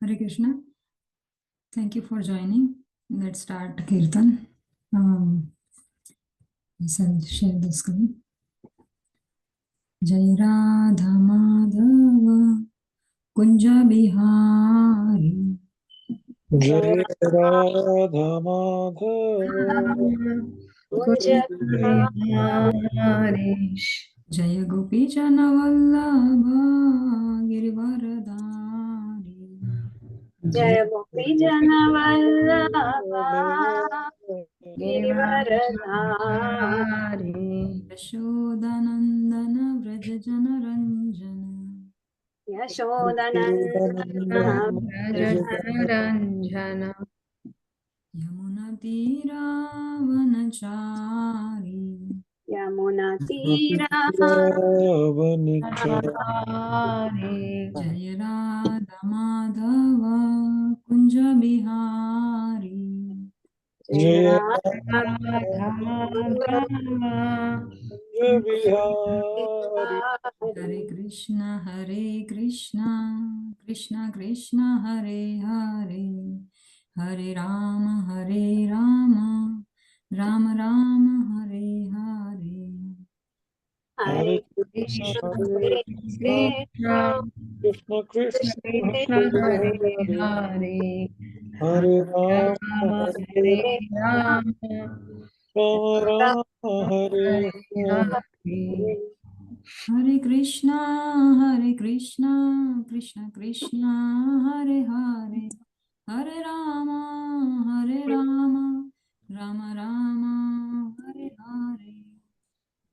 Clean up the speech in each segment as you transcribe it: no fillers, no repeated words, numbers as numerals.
Hare Krishna. Thank you for joining. Let's start Kirtan. I'll share the screen. Jai Radha Madhava Kunja Bihari Jai Radha Madhava Kunja Bihari Jaya Gopi Jana Vallabha Girivaradari Jaya Gopi Jana Vallabha Girivaradhari Yashodanandana Vraja Jana Ranjana Yashodanandana Ranjana Yamuna Tira Vanachari Yamuna Tira Jaya Radha Madhava Kunja Bihari Jaya Bihari Hare Krishna Krishna Krishna Hare Hare Hare Rama Rama Rama Hare Hare Hare Krishna Krishna Hare Hare Krishna Krishna Krishna Krishna Krishna Hare Hare Hare Hare Hare Rama Hare Hare Rama Rama Rama Hare Hare Hare Krishna Krishna Krishna Hare Hare Hare Rama Rama Rama Hare Hare Hare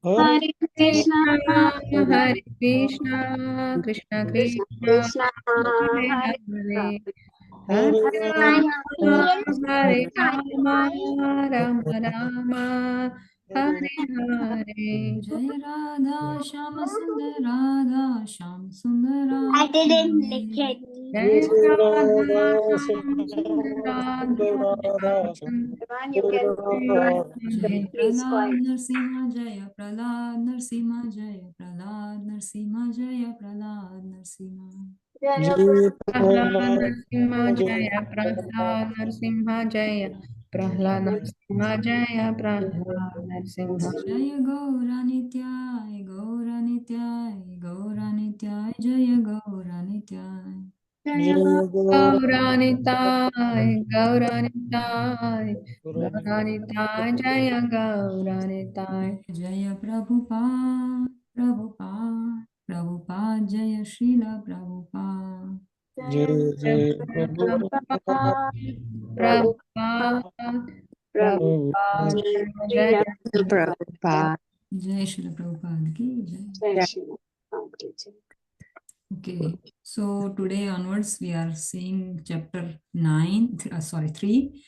Hare Krishna Hare Krishna Krishna Krishna Krishna Krishna Hare Hare Hare, Hare Hare Rama Hare Rama Rama Rama Hare Hare Jai Radha Shama Sundar Radha Shama Sundar I didn't Radha lick it. Jai Radha Radha Everyone, you can Jaya please go Prahlad ahead. Narsimha Jaya Prahlad Narsimha Jaya Prahlad Narsimha Jaya Prahlad Narsimha Jaya Jai Narasimha Jaya Prahlad Narasimha Jaya Prahlad Narasimha Jaya Prahlad Narasimha Jaya Gaura Nityai Gaura Nityai Gaura Nityai Jaya Gaura Nityai Jaya Gauranitai Gauranitai Gauranitai Jaya Gauranitai Jaya Prabhupada Prabhupada Prabhupada Jaya Srila Prabhupada Jaya Prabhupada Prabhupada, Prabhupada Jai Prabhupada Jaya Prabhupada, Jai Srila Prabhupada ki Jai. Jaya Shri Ram. Okay, so today onwards we are seeing chapter 9, 3.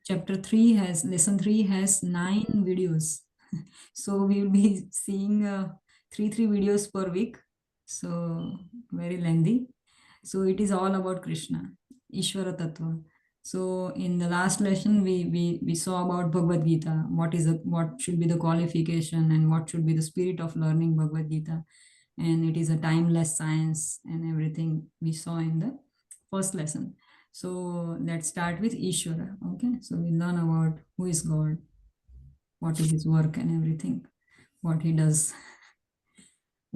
Chapter 3 has, lesson 3 has 9 videos. So we will be seeing 3 videos per week. So very lengthy. So it is all about Krishna, Ishvara Tattva. So in the last lesson we saw about Bhagavad Gita, what should be the qualification and what should be the spirit of learning Bhagavad Gita, and it is a timeless science and everything we saw in the first lesson. So let's start with Ishvara. Okay, so we learn about who is God, what is his work and everything, what he does.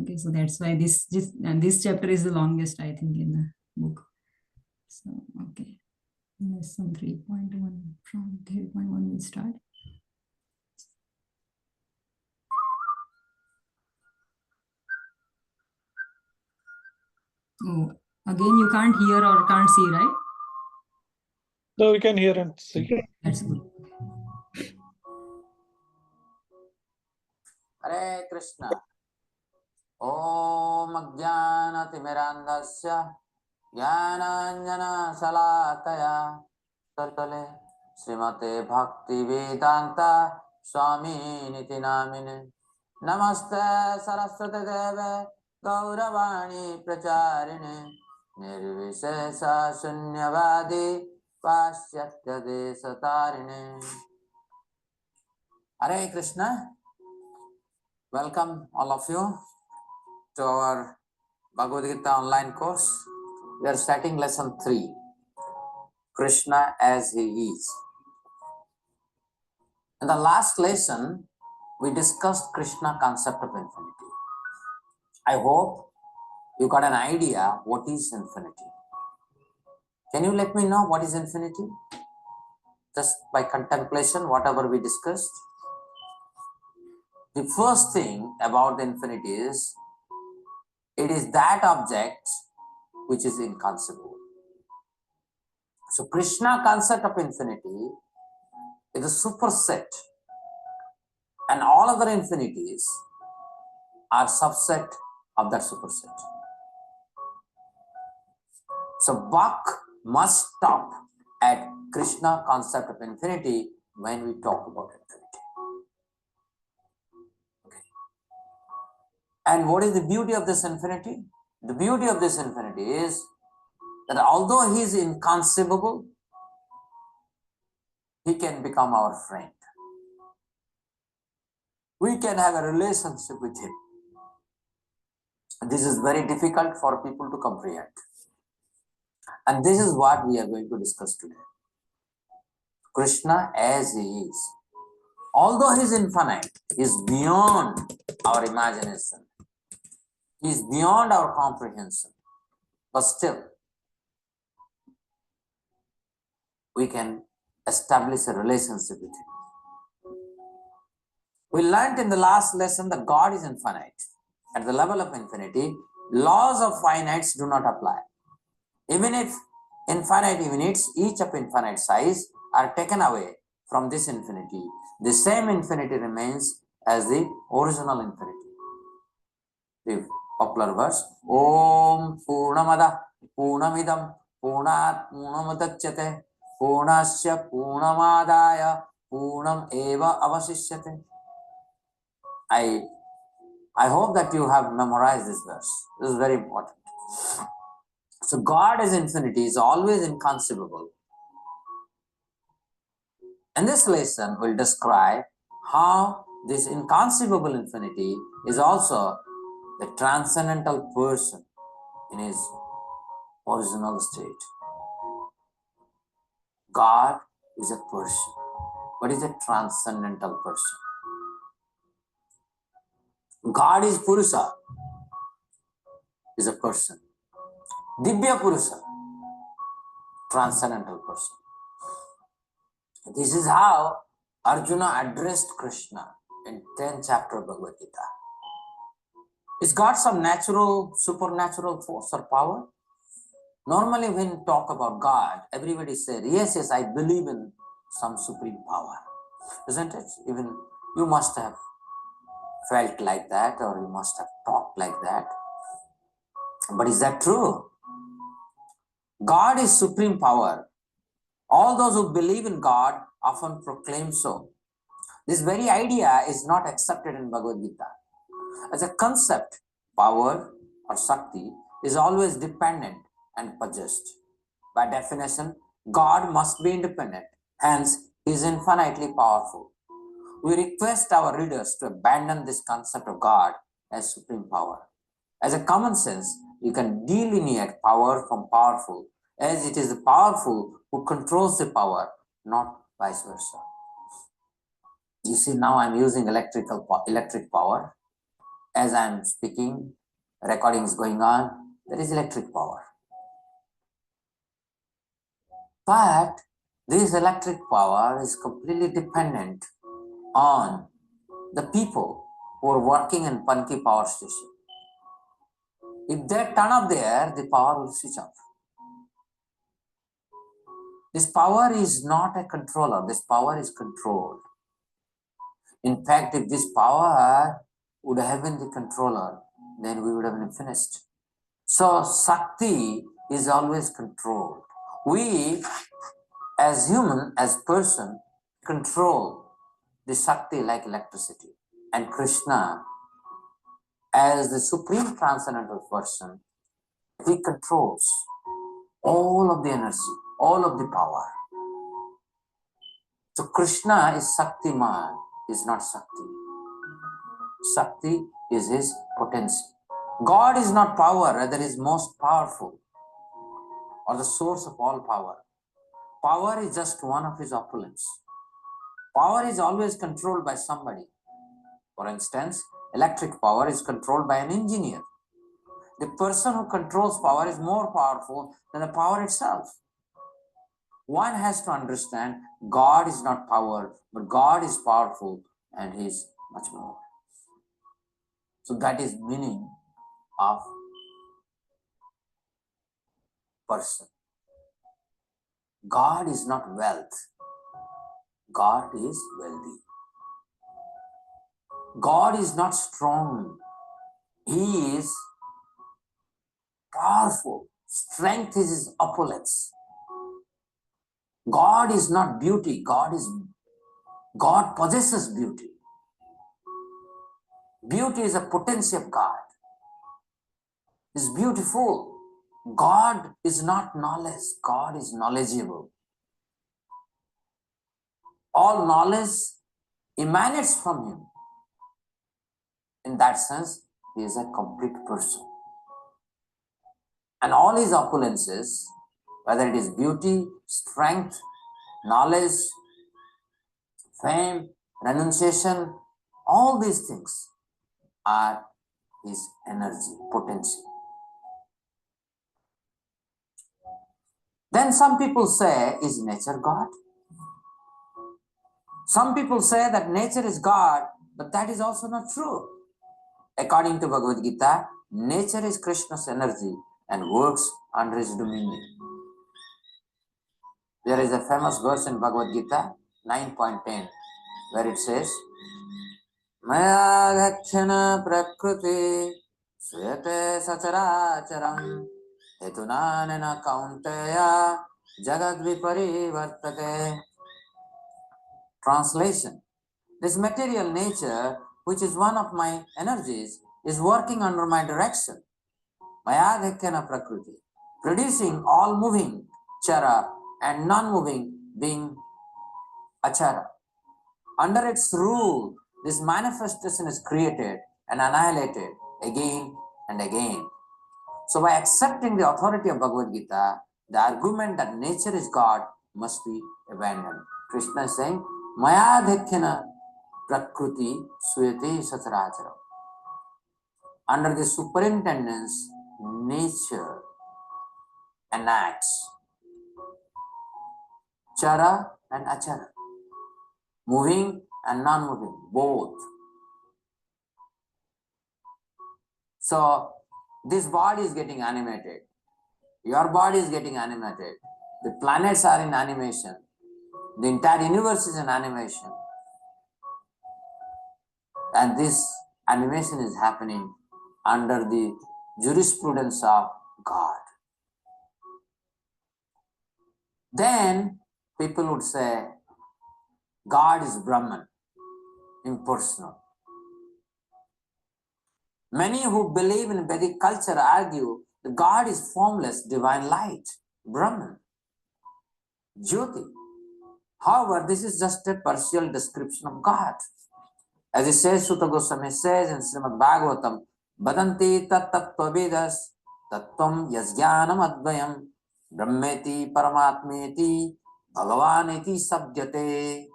Okay, so that's why this chapter is the longest, I think, in the book. So okay, lesson 3.1, from 3.1 we start. Oh, again you can't hear or can't see, right? No, we can hear and see. That's good. Hare Krishna. Om Ajnanatimirandasya Jnananjana Salakaya Sartale Srimate Bhakti Vedanta Swami Niti Namine Namaste Saraswati Deve Gauravani Pracharine Nirvishesha Shunyavadi Pasyatya Desatarine. Hare Krishna. Welcome all of you to our Bhagavad Gita online course. We are starting lesson 3, Krishna as he is. In the last lesson, we discussed Krishna concept of infinity. I hope you got an idea what is infinity. Can you let me know what is infinity? Just by contemplation, whatever we discussed. The first thing about the infinity is, it is that object which is inconceivable. So Krishna concept of infinity is a superset, and all other infinities are subset of that superset. So Bach must stop at Krishna concept of infinity when we talk about infinity. Okay. And what is the beauty of this infinity? The beauty of this infinity is that although he is inconceivable, he can become our friend. We can have a relationship with him. This is very difficult for people to comprehend. And this is what we are going to discuss today. Krishna as he is. Although he is infinite, he is beyond our imagination. He is beyond our comprehension. But still, we can establish a relationship with him. We learned in the last lesson that God is infinite. At the level of infinity, laws of finites do not apply. Even if infinite units, each of infinite size, are taken away from this infinity, the same infinity remains as the original infinity. The popular verse, Om Purnamada Purnamidam Purnat Purnamudachyate Purnasya Purnamadaya Purnam Eva Avasishyate. I hope that you have memorized this verse. This is very important. So God as infinity is always inconceivable. In this lesson, we'll describe how this inconceivable infinity is also the transcendental person in his original state. God is a person. What is a transcendental person? God is Purusa, is a person. Divya Purusa, transcendental person. This is how Arjuna addressed Krishna in 10th chapter of Bhagavad Gita. Is God some natural, supernatural force or power? Normally when we talk about God, everybody says, yes, I believe in some supreme power. Isn't it? Even you must have felt like that, or you must have talked like that. But is that true? God is supreme power. All those who believe in God often proclaim so. This very idea is not accepted in Bhagavad Gita. As a concept, power or Shakti is always dependent and possessed. By definition, God must be independent. Hence, he is infinitely powerful. We request our readers to abandon this concept of God as supreme power. As a common sense, you can delineate power from powerful as it is the powerful who controls the power, not vice versa. You see, now I'm using electric power. As I'm speaking, recording is going on, there is electric power. But this electric power is completely dependent on the people who are working in Panki power station. If they turn up there, the power will switch off. This power is not a controller, this power is controlled. In fact, if this power would have been the controller, then we would have been finished. So Shakti is always controlled. We, as human, as person, control the Shakti like electricity. And Krishna, as the supreme transcendental person, he controls all of the energy, all of the power. So Krishna is Shaktiman, is not Shakti. Shakti is his potency. God is not power, rather is most powerful, or the source of all power. Power is just one of his opulence. Power is always controlled by somebody. For instance, electric power is controlled by an engineer. The person who controls power is more powerful than the power itself. One has to understand God is not power, but God is powerful and he is much more. So that is meaning of person. God is not wealth. God is wealthy. God is not strong. He is powerful. Strength is his opulence. God is not beauty. God possesses beauty. Beauty is a potency of God. Is beautiful. God is not knowledge. God is knowledgeable. All knowledge emanates from him. In that sense, he is a complete person. And all his opulences, whether it is beauty, strength, knowledge, fame, renunciation, all these things are his energy, potency. Then some people say, is nature God? Some people say that nature is God, but that is also not true. According to Bhagavad Gita, nature is Krishna's energy and works under his dominion. There is a famous verse in Bhagavad Gita, 9.10, where it says, Maya dhakhyana prakriti swete sacharacharam hetunanena kaunteya jagad viparivartate. Translation: this material nature, which is one of my energies, is working under my direction. Maya dhakhyana prakriti, producing all moving, chara, and non-moving being achara. Under its rule, this manifestation is created and annihilated again and again. So by accepting the authority of Bhagavad Gita, the argument that nature is God must be abandoned. Krishna is saying, Maya dhakhyana prakriti swete satarachara. Under the superintendence, nature enacts chara and achara, moving and non-moving, both. So this body is getting animated, your body is getting animated, the planets are in animation, the entire universe is in animation, and this animation is happening under the jurisprudence of God. Then people would say, God is Brahman, impersonal. Many who believe in Vedic culture argue that God is formless, divine light, Brahman, Jyoti. However, this is just a partial description of God. As it says, Sutta Goswami says in Srimad Bhagavatam, Badanti tat tattva vedas tattvam yasjnanam advayam Brahmeti Paramatmeti Bhagavaneti Sabdyate.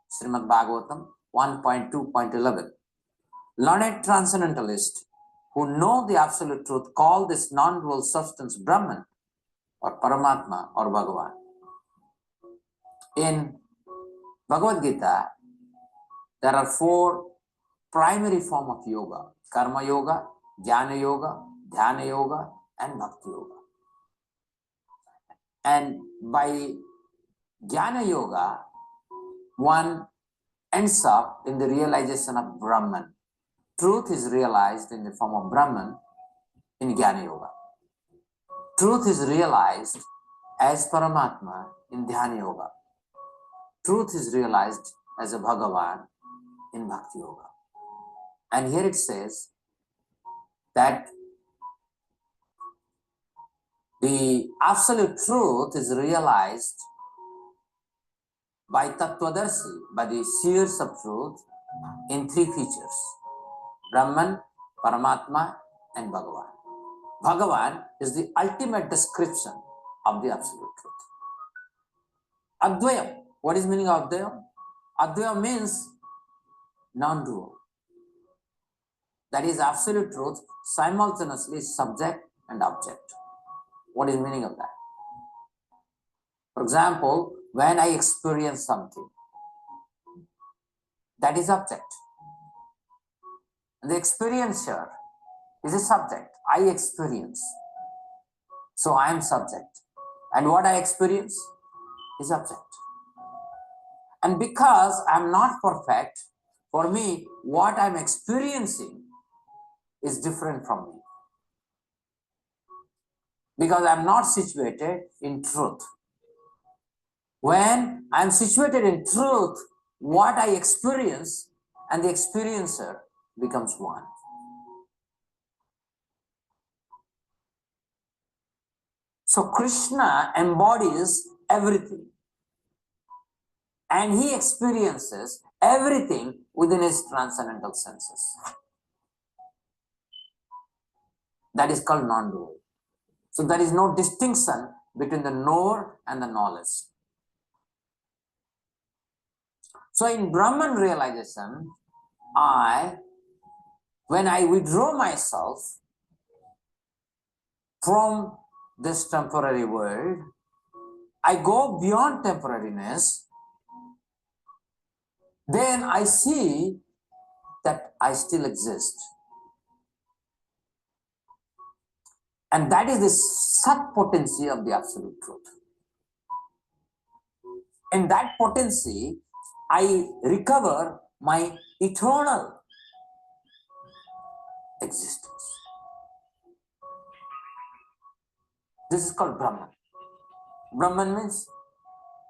Srimad Bhagavatam 1.2.11. Learned transcendentalist who know the absolute truth call this non-dual substance Brahman or Paramatma or Bhagavan. In Bhagavad Gita, there are 4 primary forms of yoga: Karma Yoga, Jnana Yoga, Dhyana Yoga, and Bhakti Yoga. And by Jnana Yoga, one ends up in the realization of Brahman. Truth is realized in the form of Brahman in Jnana Yoga. Truth is realized as Paramatma in Dhyana Yoga. Truth is realized as a Bhagavan in Bhakti Yoga. And here it says that the absolute truth is realized by Tattvadarshi, by the seers of truth, in 3 features: Brahman, Paramatma, and Bhagavan. Bhagavan is the ultimate description of the absolute truth. Advayam. What is meaning of Advayam? Advayam means non-dual. That is absolute truth, simultaneously subject and object. What is meaning of that? For example, when I experience something, that is object. The experiencer is a subject. I experience. So I am subject. And what I experience is object. And because I am not perfect, for me, what I am experiencing is different from me. Because I am not situated in truth. When I am situated in truth, what I experience and the experiencer becomes one. So Krishna embodies everything. And he experiences everything within his transcendental senses. That is called non-dual. So there is no distinction between the knower and the knowledge. So in Brahman realization, when I withdraw myself from this temporary world, I go beyond temporariness, then I see that I still exist. And that is the Sat potency of the absolute truth. In that potency, I recover my eternal existence. This is called Brahman. Brahman means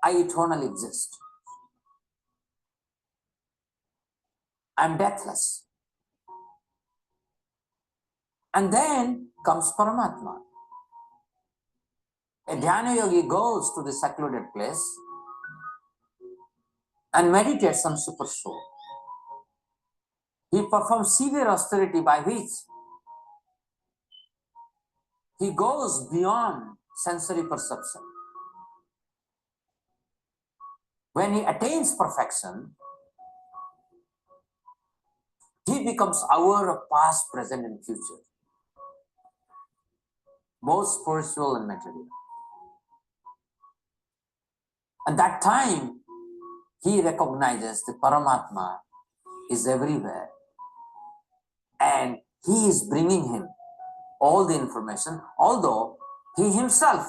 I eternally exist. I am deathless. And then comes Paramatma. A Dhyana yogi goes to the secluded place and meditates on super soul. He performs severe austerity by which he goes beyond sensory perception. When he attains perfection, he becomes aware of past, present, and future, both spiritual and material. At that time, he recognizes the Paramatma is everywhere, and he is bringing him all the information, although he himself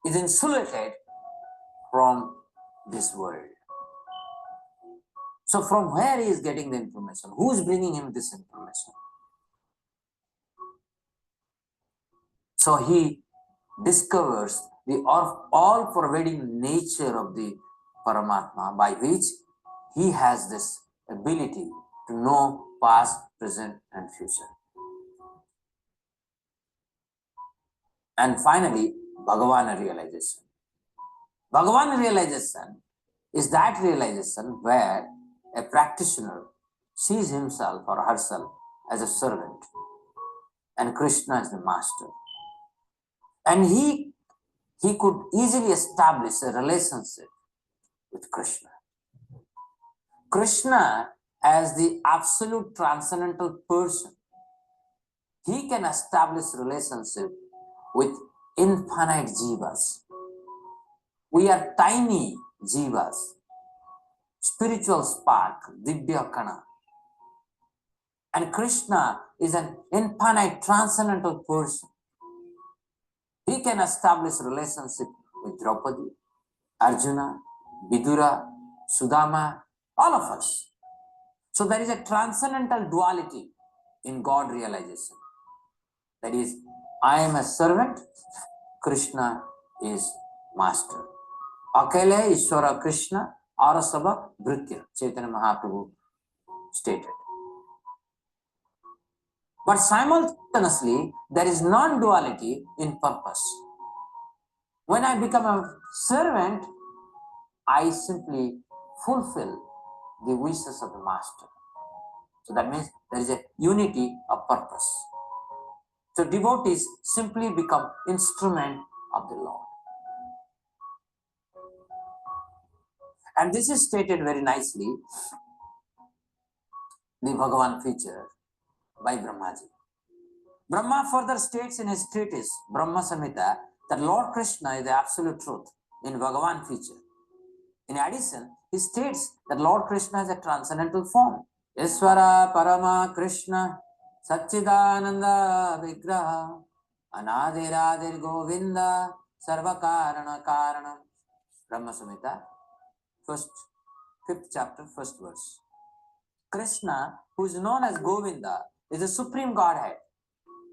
is insulated from this world. So from where he is getting the information? Who is bringing him this information? So he discovers the all-pervading nature of the Paramatma, by which he has this ability to know past, present, and future. And finally, Bhagavan realization. Bhagavan realization is that realization where a practitioner sees himself or herself as a servant and Krishna as the master. And he he could easily establish a relationship with Krishna. Krishna, as the absolute transcendental person, he can establish relationship with infinite jivas. We are tiny jivas, spiritual spark, Divya Kana. And Krishna is an infinite transcendental person. He can establish relationship with Draupadi, Arjuna, Vidura, Sudama, all of us. So there is a transcendental duality in God realization. That is, I am a servant, Krishna is master. Akale Ishwara Krishna Arasava Bhritya, Chaitanya Mahaprabhu stated. But simultaneously, there is non-duality in purpose. When I become a servant, I simply fulfill the wishes of the master. So that means there is a unity of purpose. So devotees simply become instrument of the Lord. And this is stated very nicely, the Bhagavan feature by Brahmaji. Brahma further states in his treatise, Brahma Samhita, that Lord Krishna is the absolute truth in Bhagavan feature. In addition, he states that Lord Krishna is a transcendental form. Iswara Parama Krishna Satchidananda Vigraha Anadiradir Govinda Sarvakarana Karanam. Brahma Samhita, 5th chapter, 1st verse. Krishna, who is known as Govinda, is the supreme Godhead.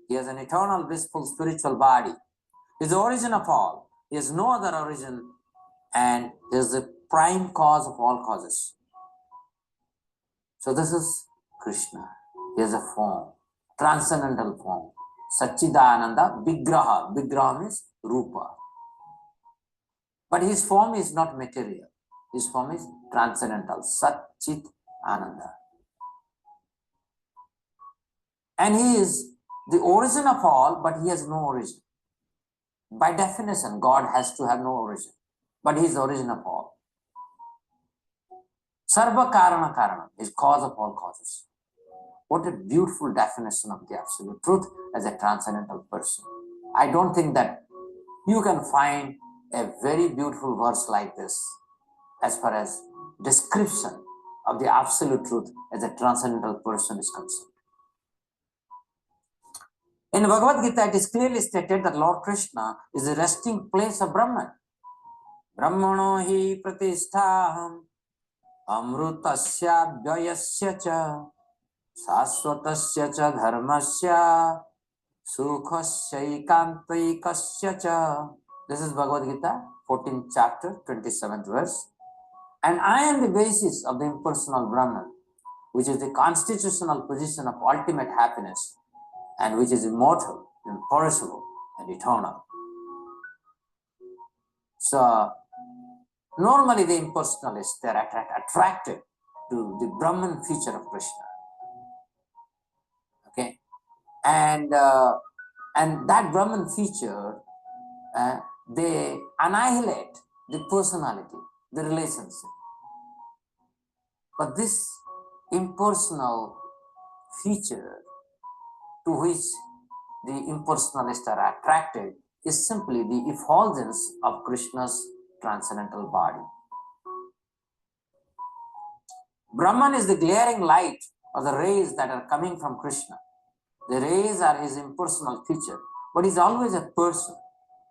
He has an eternal, blissful spiritual body. He is the origin of all. He has no other origin, and he is the prime cause of all causes. So this is Krishna. He has a form, transcendental form. Satchidananda Vigraha. Vigraha means Rupa. But his form is not material. His form is transcendental. Satchit Ananda. And he is the origin of all, but he has no origin. By definition, God has to have no origin, but he is the origin of all. Sarva Karana Karanam is cause of all causes. What a beautiful definition of the absolute truth as a transcendental person. I don't think that you can find a very beautiful verse like this as far as description of the absolute truth as a transcendental person is concerned. In Bhagavad Gita, it is clearly stated that Lord Krishna is the resting place of Brahman. Brahmano hi pratisthaham amrutasya vyayasya cha saswatasya cha dharmasya sukhasya ikantaikasya cha. This is Bhagavad Gita, 14th chapter, 27th verse. And I am the basis of the impersonal Brahman, which is the constitutional position of ultimate happiness, and which is immortal, imperishable, and eternal. So, normally the impersonalists, they are attracted to the Brahman feature of Krishna. Okay? And that Brahman feature, they annihilate the personality, the relationship. But this impersonal feature to which the impersonalists are attracted is simply the effulgence of Krishna's transcendental body. Brahman is the glaring light or the rays that are coming from Krishna. The rays are his impersonal feature, but he's always a person.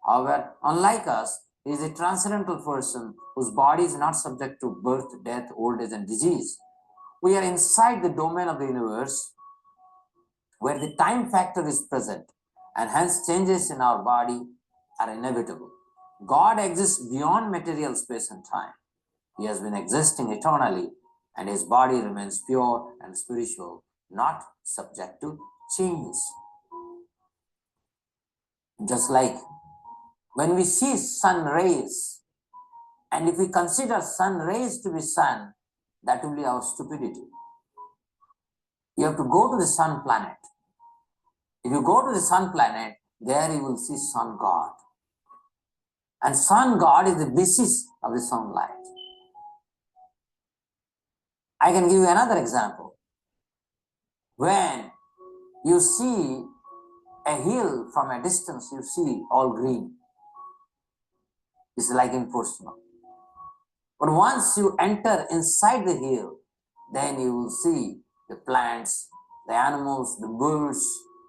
However, unlike us, he is a transcendental person whose body is not subject to birth, death, old age, and disease. We are inside the domain of the universe where the time factor is present, and hence changes in our body are inevitable. God exists beyond material space and time. He has been existing eternally, and his body remains pure and spiritual, not subject to change. Just like when we see sun rays, and if we consider sun rays to be sun, that will be our stupidity. You have to go to the sun planet. If you go to the sun planet, there you will see sun god. And sun god is the basis of the sunlight. I can give you another example. When you see a hill from a distance, you see all green. It's like impersonal. But once you enter inside the hill, then you will see the plants, the animals, the birds,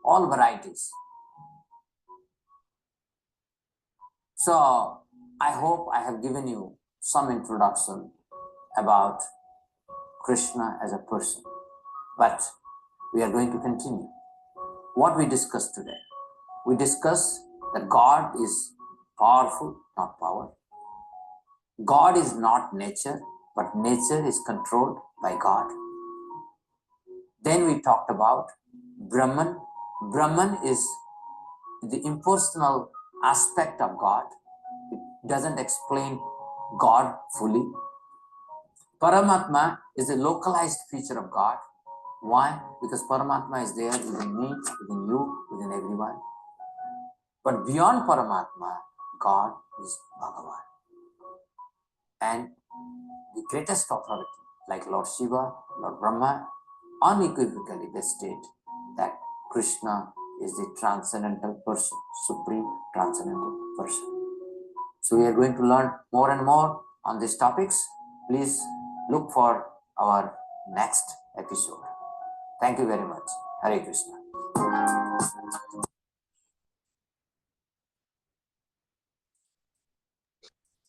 all varieties. So I hope I have given you some introduction about Krishna as a person. But we are going to continue. What we discussed today? We discussed that God is powerful, not power. God is not nature, but nature is controlled by God. Then we talked about Brahman. Brahman is the impersonal aspect of God. It doesn't explain God fully. Paramatma is a localized feature of God. Why? Because Paramatma is there within me, within you, within everyone. But beyond Paramatma, God is Bhagavan. And the greatest authority, like Lord Shiva, Lord Brahma, unequivocally they state that Krishna is the transcendental person, supreme transcendental person. So we are going to learn more and more on these topics. Please look for our next episode. Thank you very much. Hare Krishna.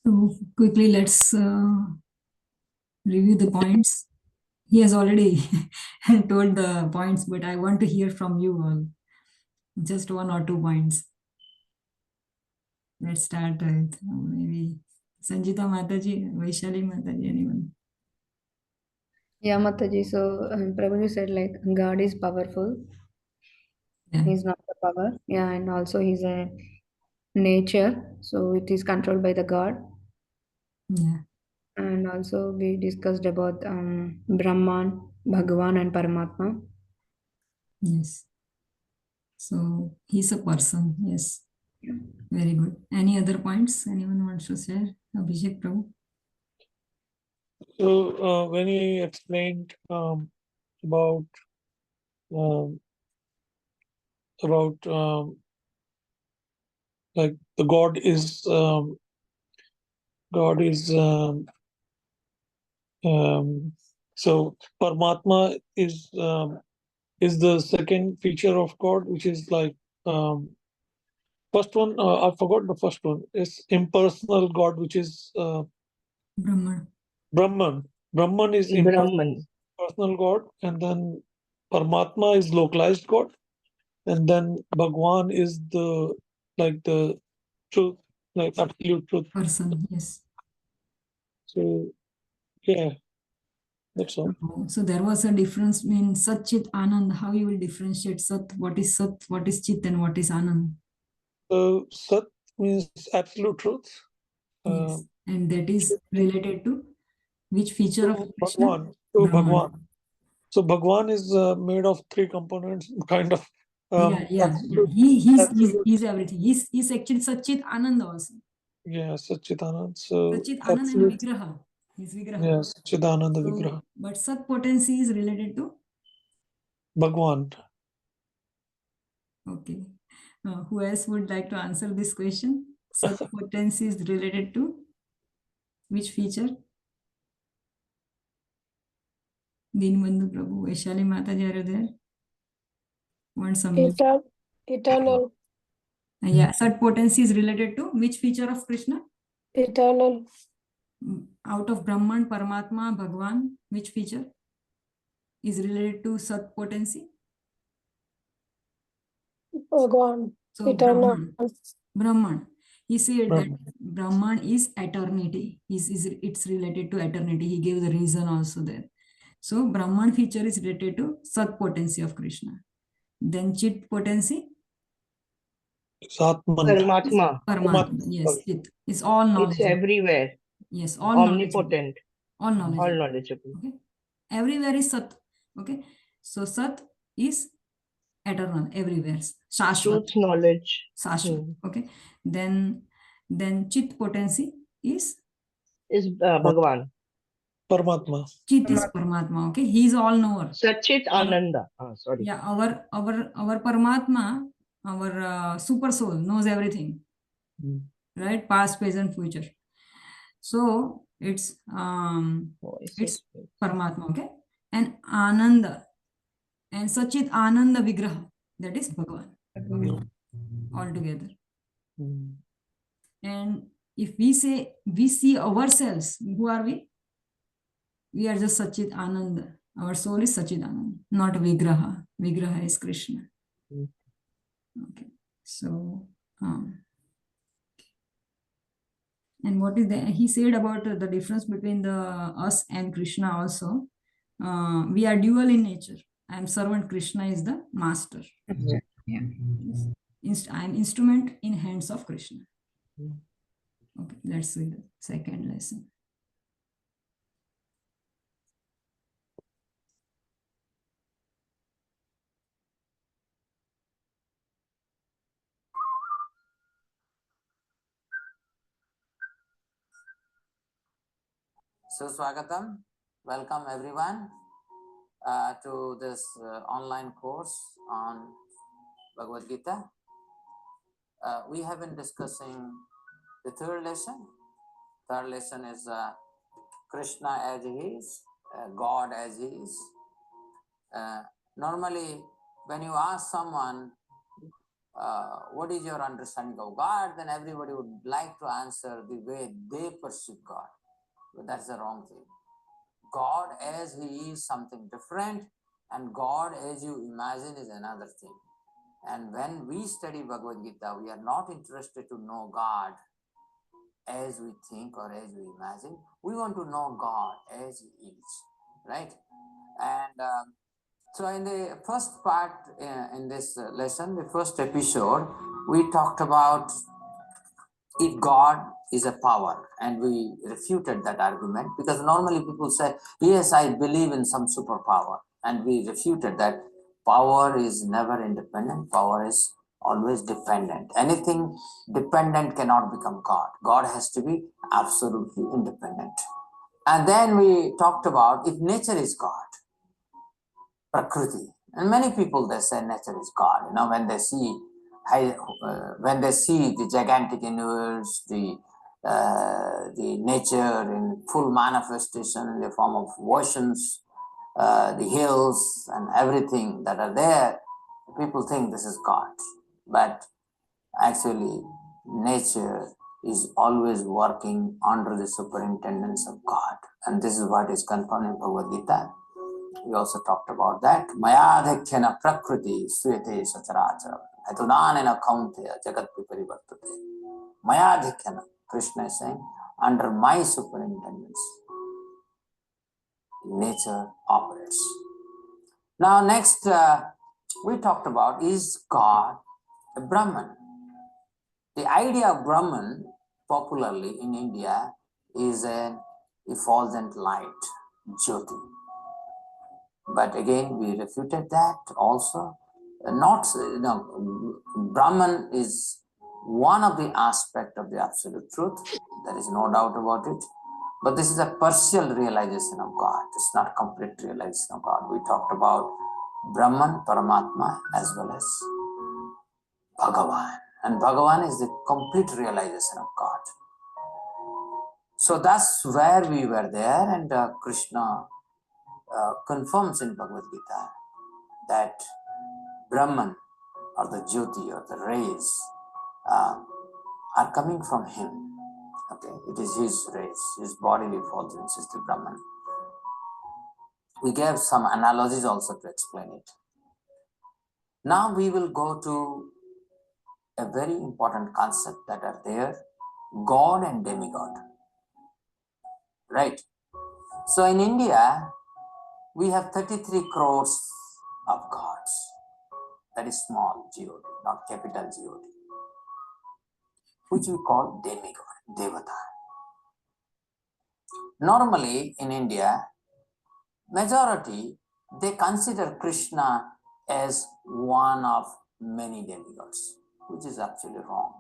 So quickly, let's review the points. He has already told the points, but I want to hear from you all. Just 1 or 2 points. Let's start with maybe Sanjita Mataji, Vaishali Mataji, anyone. Yeah, Mataji. So Prabhuji said like God is powerful. Yeah. He's not the power. Yeah, and also he's a nature. So it is controlled by the God. Yeah. And also we discussed about Brahman, Bhagavan, and Paramatma. Yes. So he's a person. Yes. Yeah. Very good. Any other points anyone wants to share? Abhishek Prabhu. So when he explained about like the God is so Paramatma is the second feature of God, which is like first one. I forgot the first one. Is impersonal God, which is Brahman. Brahman. Brahman is Brahman. impersonal God, and then Paramatma is localized God, and then Bhagwan is the truth, like absolute truth. Person. Yes. So yeah, that's all. So there was a difference in Sat, Chit, Anand. How you will differentiate Sat? What is Sat? What is Chit? And what is Anand? So Sat means absolute truth. Yes. And that is related to which feature of Krishna? Bhagwan. So Brahman. Bhagwan. So Bhagwan is made of 3 components, kind of. Yeah. Absolute, He's everything. He's actually Satchit Anand also. yeah, Satchitanand. So Satchit Anand and absolute, Vigraha. He's Vigraha. yeah, Satchitananda So, Vigraha. but Sat potency is related to? Bhagwan. Okay. Who else would like to answer this question? Sat potency is related to which feature? Dinbandhu Prabhu, Vaishali Mataji, are you there? Want some? Eternal, Yeah, Sat potency is related to which feature of Krishna? eternal, Out of Brahman, Paramatma, Bhagwan, which feature is related to Sat potency? Bhagwan, So eternal. Brahman. He said that Brahman. Brahman is eternity. It's related to eternity. He gave the reason also there. So Brahman feature is related to Sat potency of Krishna. Then Chit potency? Atman. Paramatma. Paramatma. Yes, Sorry. Chit. It's all knowledge. It's everywhere. Yes, all knowledge. Omnipotent. All knowledge. All knowledgeable. Okay. Everywhere is Sat. Okay. So Sat is eternal everywhere. Shashvat. Truth, knowledge. Shashvat. Okay. Then Then Chit potency is Is Bhagavan. Paramatma. Chit is Paramatma. Okay, he is all knower. Sachit Ananda. Sorry. Yeah, our Paramatma, our super soul knows everything, right? Past, present, future. So it's Paramatma, okay? And Ananda and Sachit Ananda Vigraha, that is Bhagavan altogether. And if we say we see ourselves, who are we? We are just Sachit Ananda. Our soul is Sachit Ananda, not Vigraha. Vigraha is Krishna. Okay, so and what is that? He said about the difference between the us and Krishna also. We are dual in nature. I am servant, Krishna is the master. I am instrument in hands of Krishna. Okay, let's see the second lesson. So Swagatam, welcome everyone to this online course on Bhagavad Gita. We have been discussing the third lesson. Third lesson is Krishna as he is, God as he is. Normally, when you ask someone, what is your understanding of God, then everybody would like to answer the way they perceive God. But that's the wrong thing. God as he is something different, and God as you imagine is another thing. And when we study Bhagavad Gita, we are not interested to know God as we think or as we imagine. We want to know God as he is, right? And so in the first part in this lesson, the first episode, we talked about if God is a power, and we refuted that argument, because normally people say, yes, I believe in some superpower, and we refuted that power is never independent, power is always dependent. Anything dependent cannot become God. God has to be absolutely independent. And then we talked about if nature is God, Prakriti, and many people, they say nature is God. You know, when they see the gigantic universe, the nature in full manifestation in the form of oceans, the hills and everything that are there, people think this is God. But actually, nature is always working under the superintendence of God. And this is what is confirmed in Bhagavad Gita. We also talked about that. Mayadhyakhyana prakriti suyate sacharacharam. Atunanena kaunteya jagat viparivartate. Mayadhyakhyana, Krishna is saying, under my superintendence, nature operates. Now next, we talked about, is God a Brahman? The idea of Brahman, popularly in India, is an effulgent light, Jyoti. But again, we refuted that also. Brahman is one of the aspects of the absolute truth. There is no doubt about it. But this is a partial realization of God. It's not complete realization of God. We talked about Brahman, Paramatma, as well as Bhagavan. And Bhagavan is the complete realization of God. So that's where we were there, and Krishna confirms in Bhagavad Gita that Brahman, or the Jyoti, or the rays, are coming from him. Okay, it is his rays, his bodily effulgence is the Brahman. We gave some analogies also to explain it. Now we will go to a very important concept that are there, God and demigod. Right? So in India, we have 33 crores of gods. That is small God, not capital God, which we call demigod, Devata. Normally in India, majority, they consider Krishna as one of many demigods, which is actually wrong.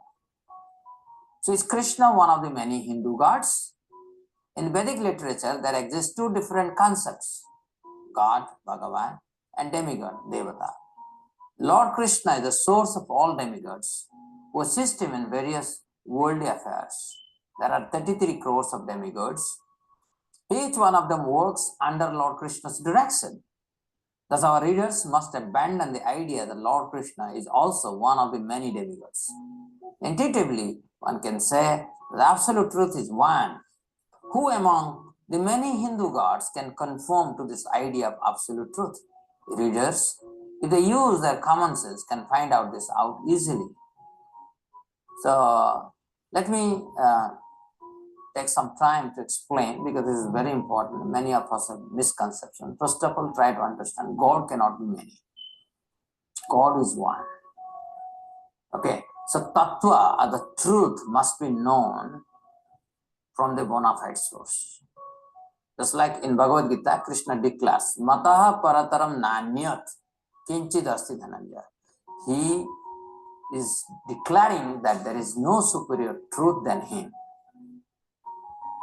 So is Krishna one of the many Hindu gods? In Vedic literature, there exist two different concepts, God, Bhagavan, and demigod, Devata. Lord Krishna is the source of all demigods who assist him in various worldly affairs. There are 33 crores of demigods. Each one of them works under Lord Krishna's direction. Thus, our readers must abandon the idea that Lord Krishna is also one of the many demigods. Intuitively, one can say the absolute truth is one. Who among the many Hindu gods can conform to this idea of absolute truth? Readers, if they use their common sense, can find out this out easily. So, let me take some time to explain, because this is very important. Many of us have misconceptions. First of all, try to understand God cannot be many. God is one. Okay, so tattva, or the truth, must be known from the bona fide source. Just like in Bhagavad Gita, Krishna declares, Mataha parataram nanyat kinchid asti dhananjaya. He is declaring that there is no superior truth than him.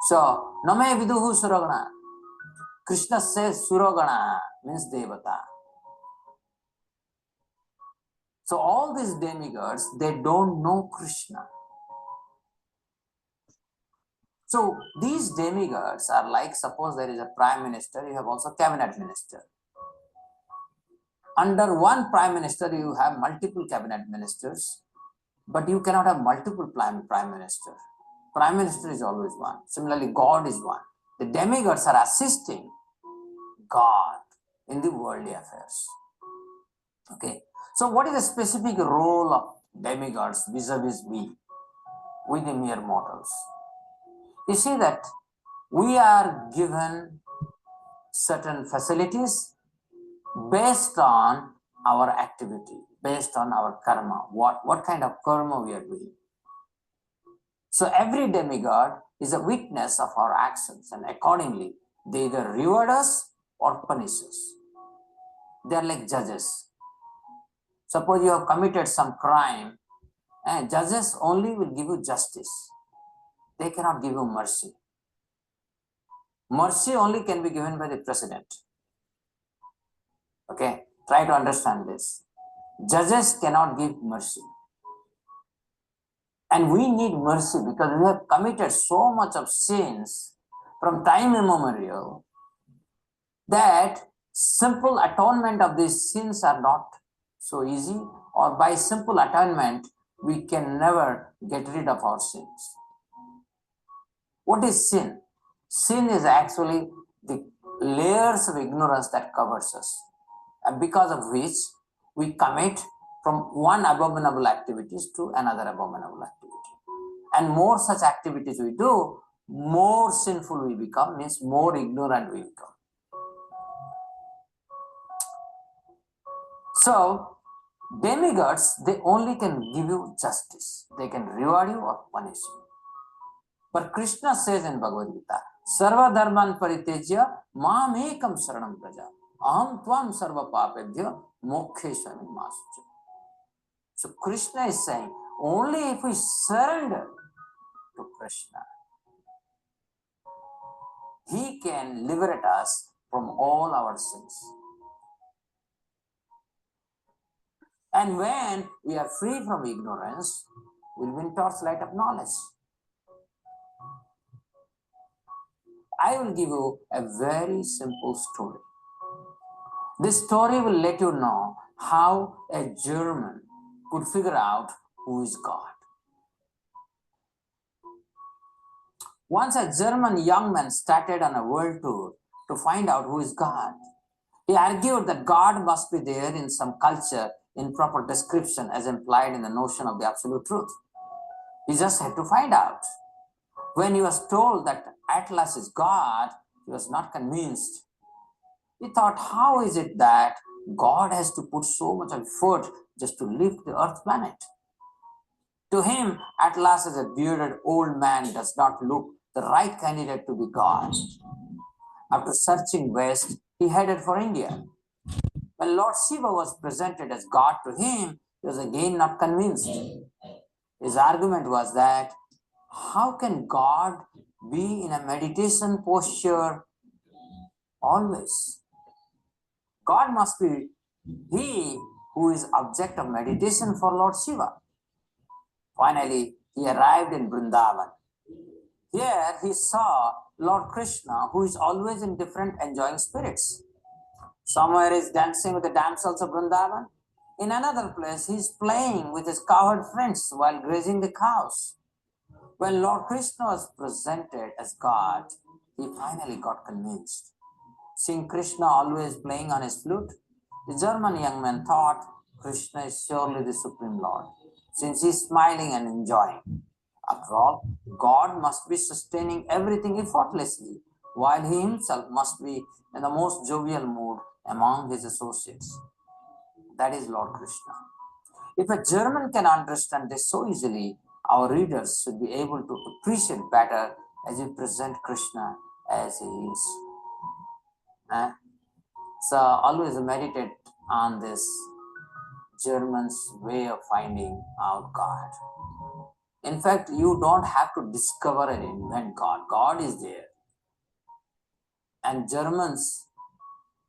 So, Name Viduhu Suragana. Krishna says Suragana means Devata. So all these demigods, they don't know Krishna. So these demigods are like, suppose there is a prime minister, you have also cabinet minister. Under one prime minister, you have multiple cabinet ministers, but you cannot have multiple prime minister. Prime minister is always one. Similarly, God is one. The demigods are assisting God in the worldly affairs. Okay. So what is the specific role of demigods vis-a-vis we the mere mortals? You see that we are given certain facilities based on our activity, based on our karma, what kind of karma we are doing. So every demigod is a witness of our actions, and accordingly, they either reward us or punish us. They are like judges. Suppose you have committed some crime, and judges only will give you justice. They cannot give you mercy. Mercy only can be given by the president. Okay, try to understand this. Judges cannot give mercy. And we need mercy because we have committed so much of sins from time immemorial that simple atonement of these sins are not so easy, or by simple atonement, we can never get rid of our sins. What is sin? Sin is actually the layers of ignorance that covers us, and because of which we commit from one abominable activities to another abominable activity. And more such activities we do, more sinful we become, means more ignorant we become. So, demigods, they only can give you justice. They can reward you or punish you. But Krishna says in Bhagavad Gita, Sarva dharman paritejya mam ekam saranam praja aham tvam sarva papebhya mokkheshwami masucha. So Krishna is saying, only if we surrender to Krishna, he can liberate us from all our sins. And when we are free from ignorance, we'll win torchlight of knowledge. I will give you a very simple story. This story will let you know how a German could figure out who is God. Once a German young man started on a world tour to find out who is God. He argued that God must be there in some culture in proper description as implied in the notion of the absolute truth. He just had to find out. When he was told that Atlas is God, he was not convinced. He thought, how is it that God has to put so much effort just to lift the earth planet? To him, Atlas as a bearded old man does not look the right candidate to be God. After searching west, he headed for India. When Lord Shiva was presented as God to him, he was again not convinced. His argument was that how can God be in a meditation posture always? God must be he who is object of meditation for Lord Shiva. Finally, he arrived in Vrindavan. Here he saw Lord Krishna, who is always in different enjoying spirits. Somewhere he's dancing with the damsels of Vrindavan. In another place, he's playing with his cowherd friends while grazing the cows. When Lord Krishna was presented as God, he finally got convinced. Seeing Krishna always playing on his flute, the German young man thought Krishna is surely the Supreme Lord, since he's smiling and enjoying. After all, God must be sustaining everything effortlessly, while he himself must be in the most jovial mood among his associates. That is Lord Krishna. If a German can understand this so easily, our readers should be able to appreciate better as we present Krishna as he is. So always meditate on this German's way of finding out God. In fact, you don't have to discover and invent God. God is there. And Germans,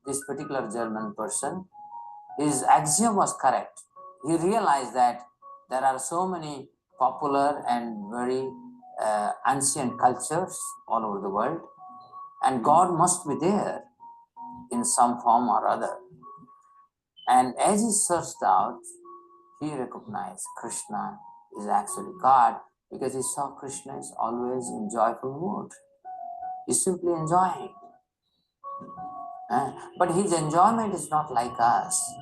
this particular German person, his axiom was correct. He realized that there are so many popular and very ancient cultures all over the world, and God must be there in some form or other. And as he searched out, he recognized Krishna is actually God, because he saw Krishna is always in joyful mood. He's simply enjoying. But his enjoyment is not like us.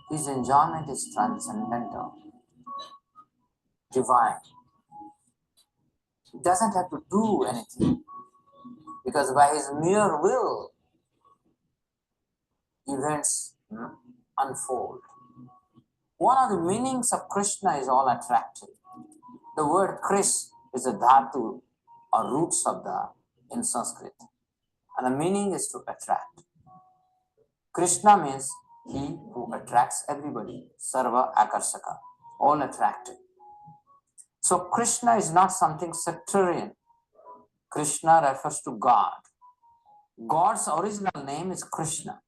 His enjoyment is transcendental, divine. He doesn't have to do anything, because by his mere will, events unfold. One of the meanings of Krishna is all attractive. The word Krish is a dhatu or root sabda in Sanskrit, and the meaning is to attract. Krishna means he who attracts everybody, sarva akarsaka, all attracted. So Krishna is not something sectarian. Krishna refers to God. God's original name is Krishna.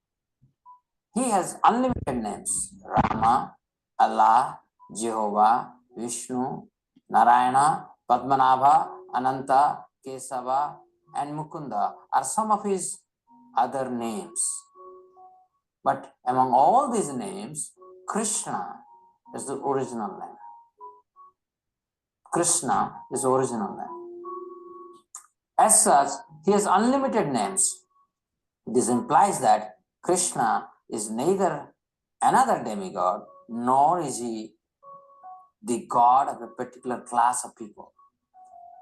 He has unlimited names: Rama, Allah, Jehovah, Vishnu, Narayana, Padmanabha, Ananta, Kesava, and Mukunda are some of his other names. But among all these names, Krishna is the original name. Krishna is the original name. As such, he has unlimited names. This implies that Krishna is neither another demigod, nor is he the god of a particular class of people.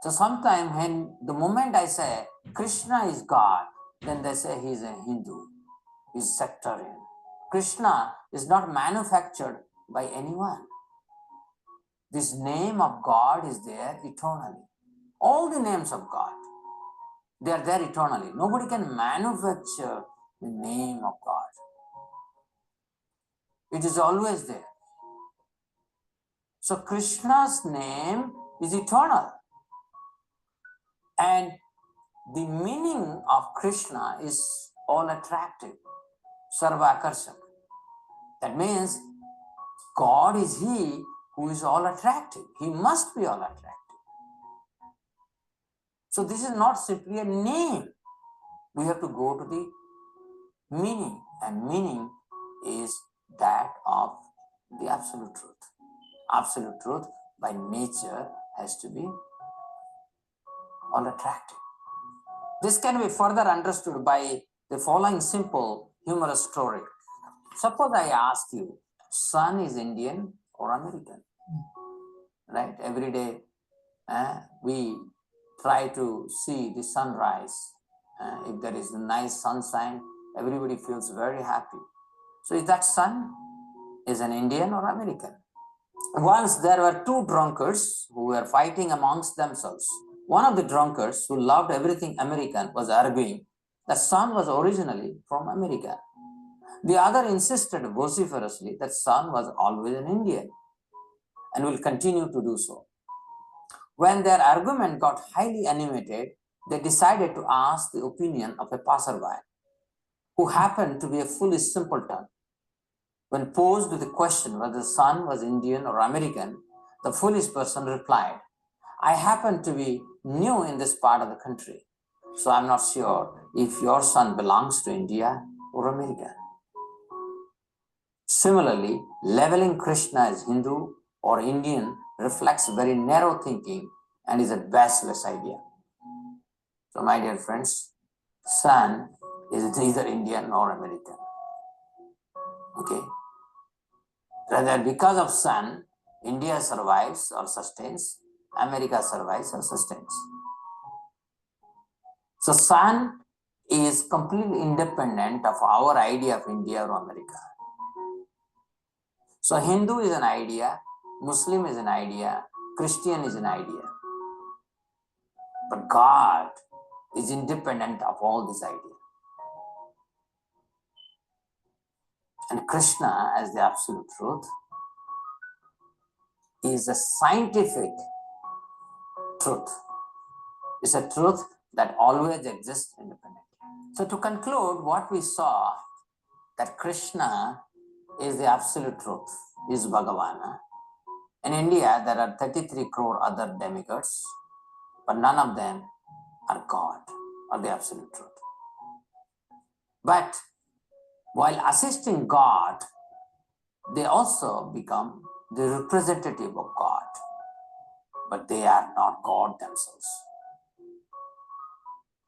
So sometimes when the moment I say Krishna is God, then they say he is a Hindu, he is sectarian. Krishna is not manufactured by anyone. This name of God is there eternally. All the names of God, they are there eternally. Nobody can manufacture the name of God. It is always there. So Krishna's name is eternal. And the meaning of Krishna is all attractive, sarva akarsak. That means God is he who is all attractive. He must be all attractive. So this is not simply a name. We have to go to the meaning, and meaning is that of the absolute truth. Absolute truth by nature has to be all attractive. This can be further understood by the following simple humorous story. Suppose I ask you, sun is Indian or American? Right? Every day we try to see the sunrise. If there is a nice sunshine, everybody feels very happy. So is that sun is an Indian or American? Once there were two drunkards who were fighting amongst themselves. One of the drunkards, who loved everything American, was arguing the sun was originally from America. The other insisted vociferously that sun was always an Indian and will continue to do so. When their argument got highly animated, they decided to ask the opinion of a passerby who happened to be a foolish simpleton. When posed with the question whether the sun was Indian or American, the foolish person replied, I happen to be new in this part of the country, so I'm not sure if your son belongs to India or America. Similarly, labeling Krishna as Hindu or Indian reflects very narrow thinking and is a baseless idea. So, my dear friends, sun is neither Indian nor American. Okay? Rather, because of sun, India survives or sustains, America survives or sustains. So, sun is completely independent of our idea of India or America. So, Hindu is an idea, Muslim is an idea, Christian is an idea. But God is independent of all these ideas. And Krishna, as the absolute truth, is a scientific truth. It's a truth that always exists independently. So to conclude, what we saw, that Krishna is the absolute truth, is Bhagavan. In India, there are 33 crore other demigods, but none of them are God or the absolute truth. But while assisting God, they also become the representative of God, but they are not God themselves.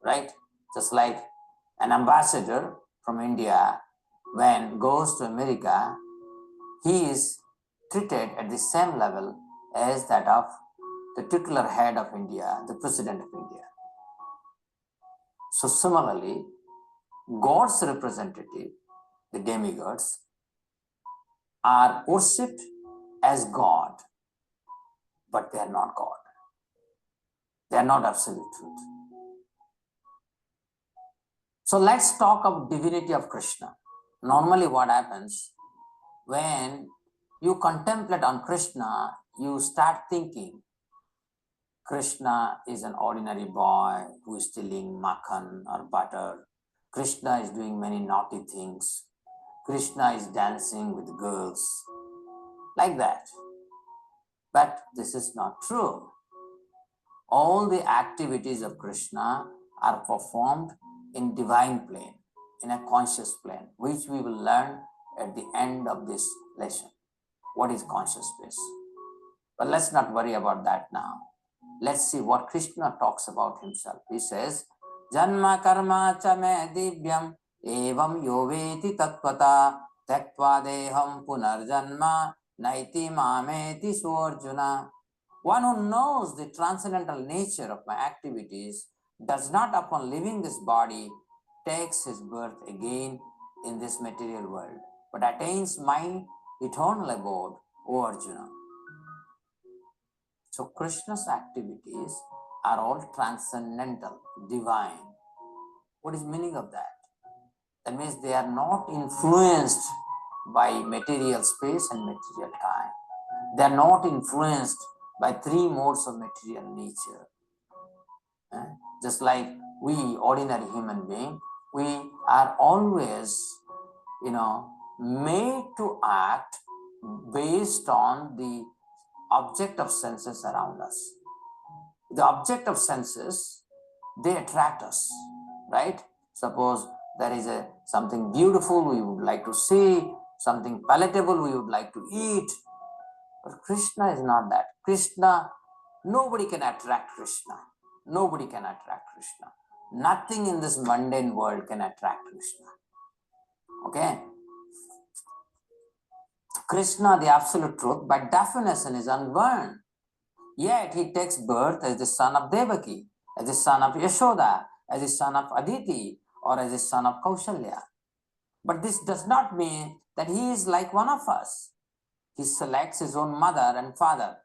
Right? Just like an ambassador from India, when goes to America, he is treated at the same level as that of the titular head of India, the president of India. So similarly, God's representative, the demigods, are worshipped as God, but they are not God. They are not absolute truth. So let's talk of divinity of Krishna. Normally what happens, when you contemplate on Krishna, you start thinking Krishna is an ordinary boy who is stealing makhan or butter. Krishna is doing many naughty things. Krishna is dancing with girls, like that. But this is not true. All the activities of Krishna are performed in divine plane, in a conscious plane, which we will learn at the end of this lesson. What is conscious space? But let's not worry about that now. Let's see what Krishna talks about himself. He says, Janma karma cha me divyam evam yoveti tattvata tyaktva deham punarjanma naiti mameti suarjuna. One who knows the transcendental nature of my activities does not, upon leaving this body, takes his birth again in this material world, but attains my eternal abode, O Arjuna. So Krishna's activities are all transcendental, divine. What is the meaning of that? That means they are not influenced by material space and material time. They are not influenced by three modes of material nature. Just like we, ordinary human beings, we are always, made to act based on the object of senses around us. The object of senses, they attract us, right? Suppose there is something beautiful we would like to see, something palatable we would like to eat. But Krishna is not that. Krishna, nobody can attract Krishna. Nobody can attract Krishna. Nothing in this mundane world can attract Krishna. Okay? Krishna, the absolute truth, by definition is unborn. Yet he takes birth as the son of Devaki, as the son of Yashoda, as the son of Aditi, or as the son of Kaushalya. But this does not mean that he is like one of us. He selects his own mother and father.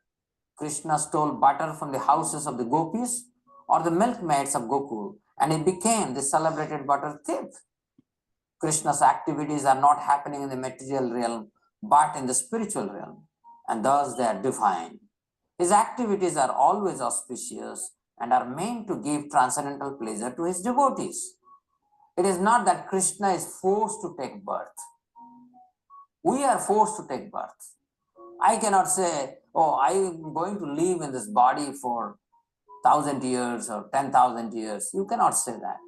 Krishna stole butter from the houses of the gopis or the milkmaids of Gokul, and he became the celebrated butter thief. Krishna's activities are not happening in the material realm, but in the spiritual realm, and thus they are divine. His activities are always auspicious and are meant to give transcendental pleasure to his devotees. It is not that Krishna is forced to take birth. We are forced to take birth. I cannot say, oh, I am going to live in this body for 1,000 years or 10,000 years. You cannot say that.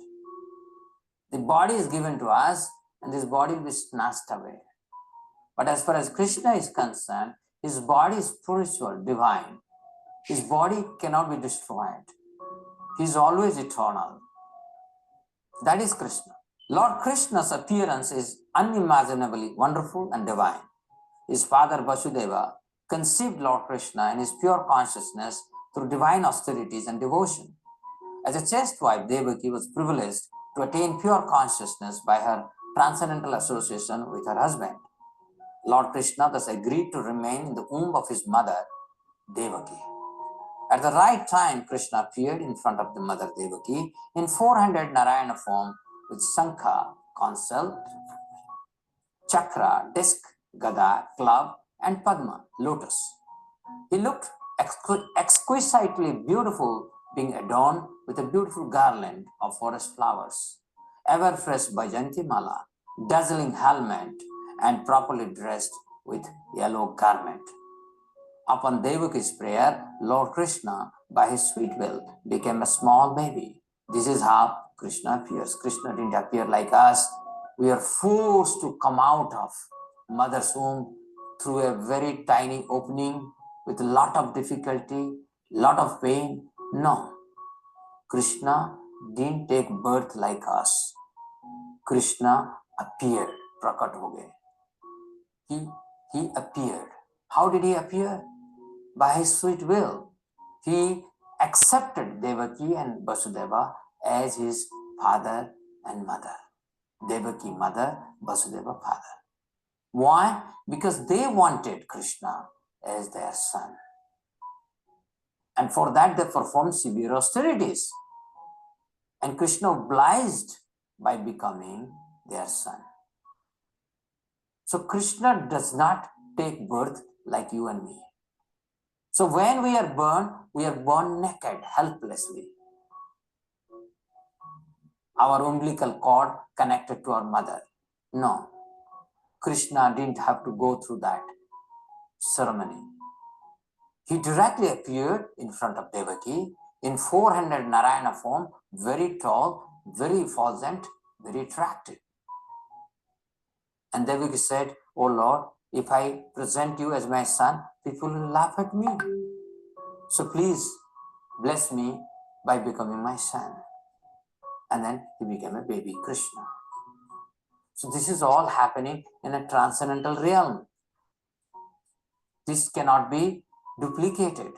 The body is given to us and this body will be snatched away. But as far as Krishna is concerned, his body is spiritual, divine. His body cannot be destroyed. He is always eternal. That is Krishna. Lord Krishna's appearance is unimaginably wonderful and divine. His father Vasudeva conceived Lord Krishna in his pure consciousness through divine austerities and devotion. As a chaste wife, Devaki was privileged to attain pure consciousness by her transcendental association with her husband. Lord Krishna thus agreed to remain in the womb of his mother, Devaki. At the right time, Krishna appeared in front of the mother Devaki in 400 Narayana form with Shankha, console, chakra, disc, gada, club, and Padma, lotus. He looked exquisitely beautiful, being adorned with a beautiful garland of forest flowers, ever fresh Bhajanti Mala, dazzling helmet, and properly dressed with yellow garment. Upon Devaki's prayer, Lord Krishna, by his sweet will, became a small baby. This is how Krishna appears. Krishna didn't appear like us. We are forced to come out of mother's womb through a very tiny opening with a lot of difficulty, lot of pain. No. Krishna didn't take birth like us. Krishna appeared. Prakat ho gaye. He appeared. How did he appear? By his sweet will. He accepted Devaki and Vasudeva as his father and mother. Devaki mother, Vasudeva father. Why? Because they wanted Krishna as their son. And for that they performed severe austerities. And Krishna obliged by becoming their son. So Krishna does not take birth like you and me. So when we are born naked, helplessly. Our umbilical cord connected to our mother. No. Krishna didn't have to go through that ceremony. He directly appeared in front of Devaki in 400 Narayana form, very tall, very effulgent, very attractive. And Devaki said, "Oh Lord, if I present you as my son, people will laugh at me. So please bless me by becoming my son." And then he became a baby Krishna. So this is all happening in a transcendental realm. This cannot be duplicated.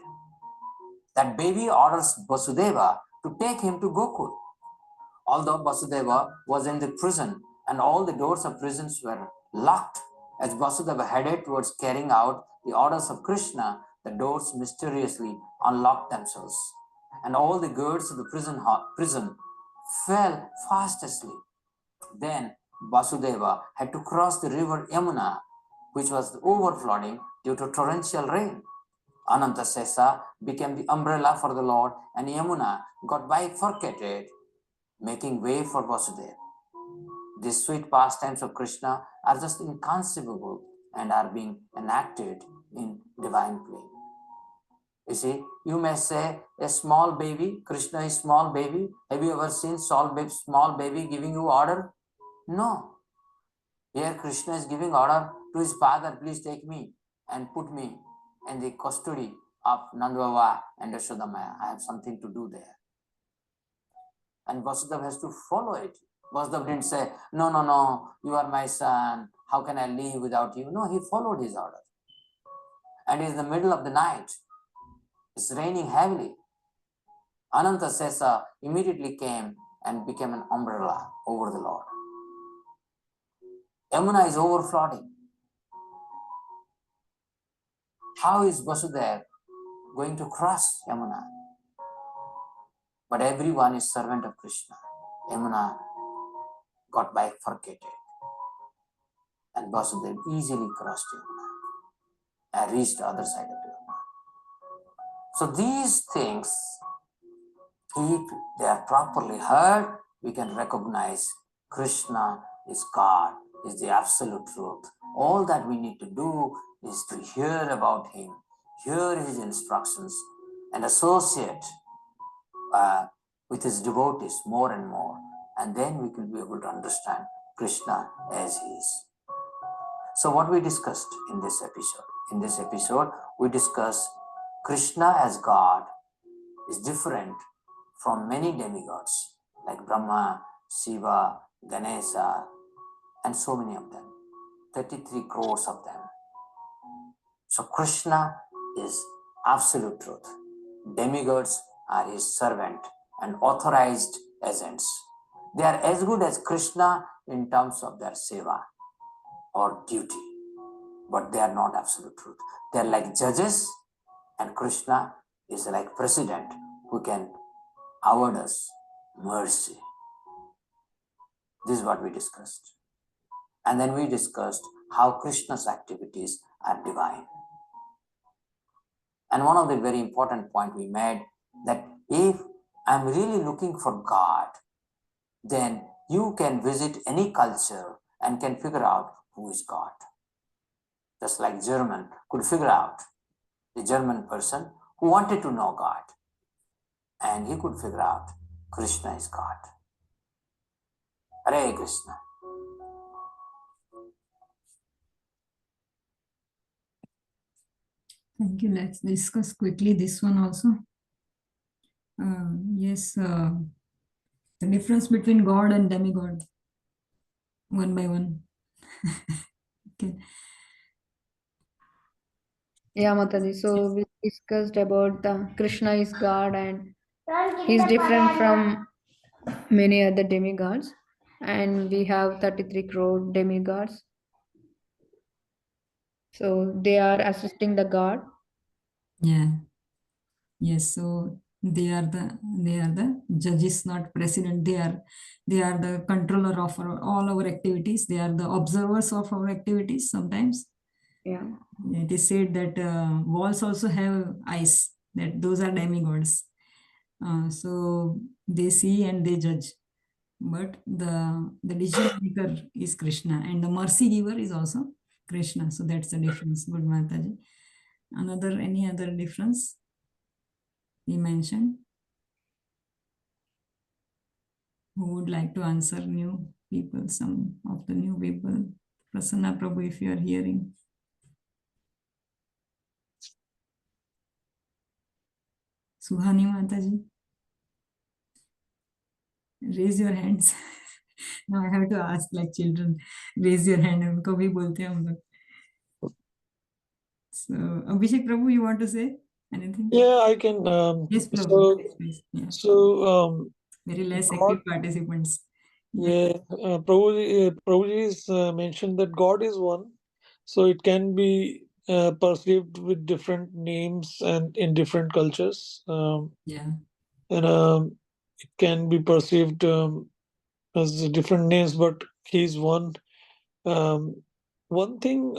That baby orders Vasudeva to take him to Gokul. Although Vasudeva was in the prison and all the doors of prisons were locked, as Vasudeva headed towards carrying out the orders of Krishna, the doors mysteriously unlocked themselves, and all the girls of the prison fell fast asleep. Then Vasudeva had to cross the river Yamuna, which was overflowing due to torrential rain. Anantasesa became the umbrella for the Lord, and Yamuna got bifurcated, making way for Vasudeva. These sweet pastimes of Krishna are just inconceivable and are being enacted in divine play. You see, you may say a small baby, Krishna is small baby. Have you ever seen small baby giving you order? No. Here Krishna is giving order to his father, please take me and put me in the custody of Nandbaba and Yashodamaya. I have something to do there. And Vasudeva has to follow it. Vasudeva didn't say, no, you are my son. How can I live without you? No, he followed his order. And in the middle of the night, it's raining heavily. Anantasesa immediately came and became an umbrella over the Lord. Yamuna is overflowing. How is Vasudeva going to cross Yamuna? But everyone is servant of Krishna. Yamuna got bifurcated. And Vasudeva easily crossed Yamuna and reached the other side of Yamuna. So these things, if they are properly heard, we can recognize Krishna is God, is the absolute truth. All that we need to do is to hear about him, hear his instructions, and associate with his devotees more and more. And then we will be able to understand Krishna as he is. So what we discussed in this episode, we discussed Krishna as God is different from many demigods like Brahma, Shiva, Ganesha, and so many of them, 33 crores of them. So Krishna is absolute truth. Demigods are his servant and authorized agents. They are as good as Krishna in terms of their seva or duty, but they are not absolute truth. They are like judges, and Krishna is like president who can award us mercy. This is what we discussed. And then we discussed how Krishna's activities are divine. And one of the very important point we made, that if I'm really looking for God, then you can visit any culture and can figure out who is God. Just like German could figure out, the German person who wanted to know God, and he could figure out Krishna is God. Hare Krishna. Thank you. Let's discuss quickly this one also. Yes, the difference between God and demigod, one by one. Okay. Yeah, Mataji. So we discussed about the Krishna is God and he's different from many other demigods. And we have 33 crore demigods. So they are assisting the God. Yeah. Yes. So they are the judges, not president. They are the controller of all our activities. They are the observers of our activities sometimes. Yeah. It is said that walls also have eyes, that those are demigods. So they see and they judge. But the decision maker is Krishna, and the mercy giver is also Krishna. So that's the difference. Good, Mataji. Any other difference he mentioned? Who would like to answer? New people, some of the new people. Prasanna Prabhu, if you are hearing. Suhani Mataji. Raise your hands. Now I have to ask like children. Raise your hand. उनको भी बोलते हैं हम लोग. So Abhishek Prabhu, you want to say anything? Yeah, I can. Yes, Prabhu. So, Please. Yeah. so Very less God- active participants. yeah, Prabhuji's mentioned that God is one, so it can be perceived with different names and in different cultures. Yeah. And it can be perceived as different names, but he's one. One thing,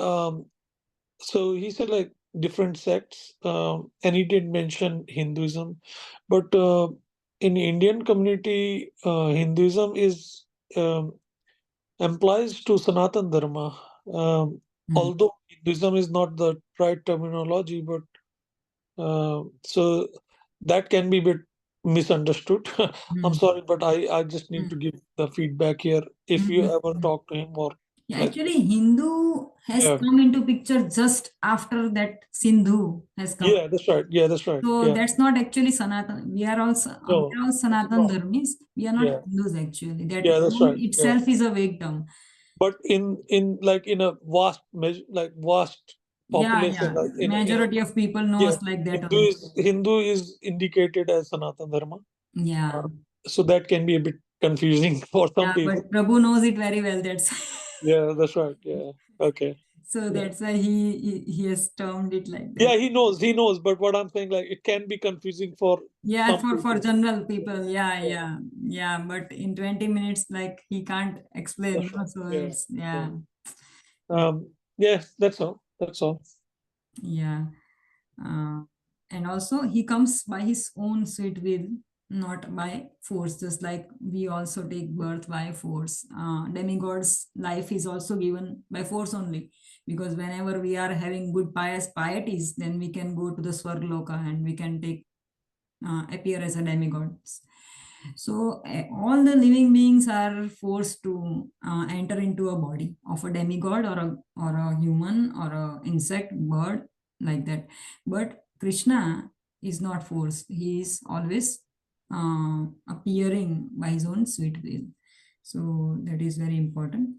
so he said like different sects, and he did mention Hinduism, but in Indian community, Hinduism is implies to Sanatan Dharma. Although Hinduism is not the right terminology, but so that can be a bit misunderstood. I'm sorry, but I just need to give the feedback here. If you ever talk to him or Yeah, like, actually, Hindu has Yeah. come into picture just after that Sindhu has come. yeah, that's right. Yeah, that's right. So Yeah, that's not actually Sanatan. We are all No, Sanatan not. Dharmis. We are not Yeah. Hindus actually. That Yeah, that's term right. Yeah. itself is a vague term. But in like in a vast vast population, like in Majority of people know us like that. only. Hindu is indicated as Sanatan Dharma. Yeah. So that can be a bit confusing for some Yeah, people. but Prabhu knows it very well. That's Yeah, that's right. Yeah. Okay. so Yeah. that's why he has termed it like that. Yeah, he knows. But what I'm saying, like, it can be confusing for Yeah, some for people. general people. Yeah. But in 20 minutes, like he can't explain. That's No? right. So Yeah. it's yeah. Yeah, that's all. That's all. Yeah. Uh, and also he comes by his own sweet will, not by force, just like we also take birth by force. Demigod's life is also given by force only, because whenever we are having good pieties, then we can go to the Swargloka and we can take appear as a demigods. So all the living beings are forced to enter into a body of a demigod or a human or a insect, bird, like that. But Krishna is not forced. He is always appearing by his own sweet will. So that is very important.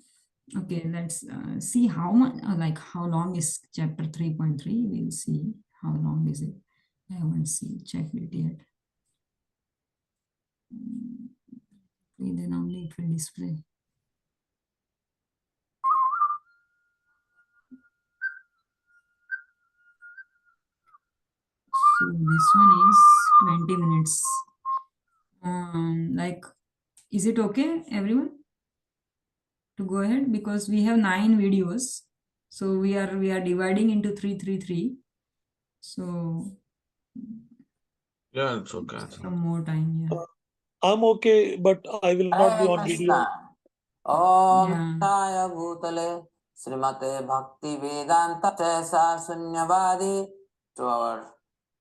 Okay, let's see how much, like how long is chapter 3.3. We'll see how long is it. I haven't checked it yet. Then only it will display. So this one is 20 minutes. Like, is it okay, everyone, to go ahead? Because we have 9 videos, so we are dividing into 3. So Yeah, it's okay. some more time, yeah. I'm okay, but I will not be Hare on video. Krishna. Om Yeah. Shaya Bhutale Srimate Bhakti Vedanta Tesa Sunyavadi. To our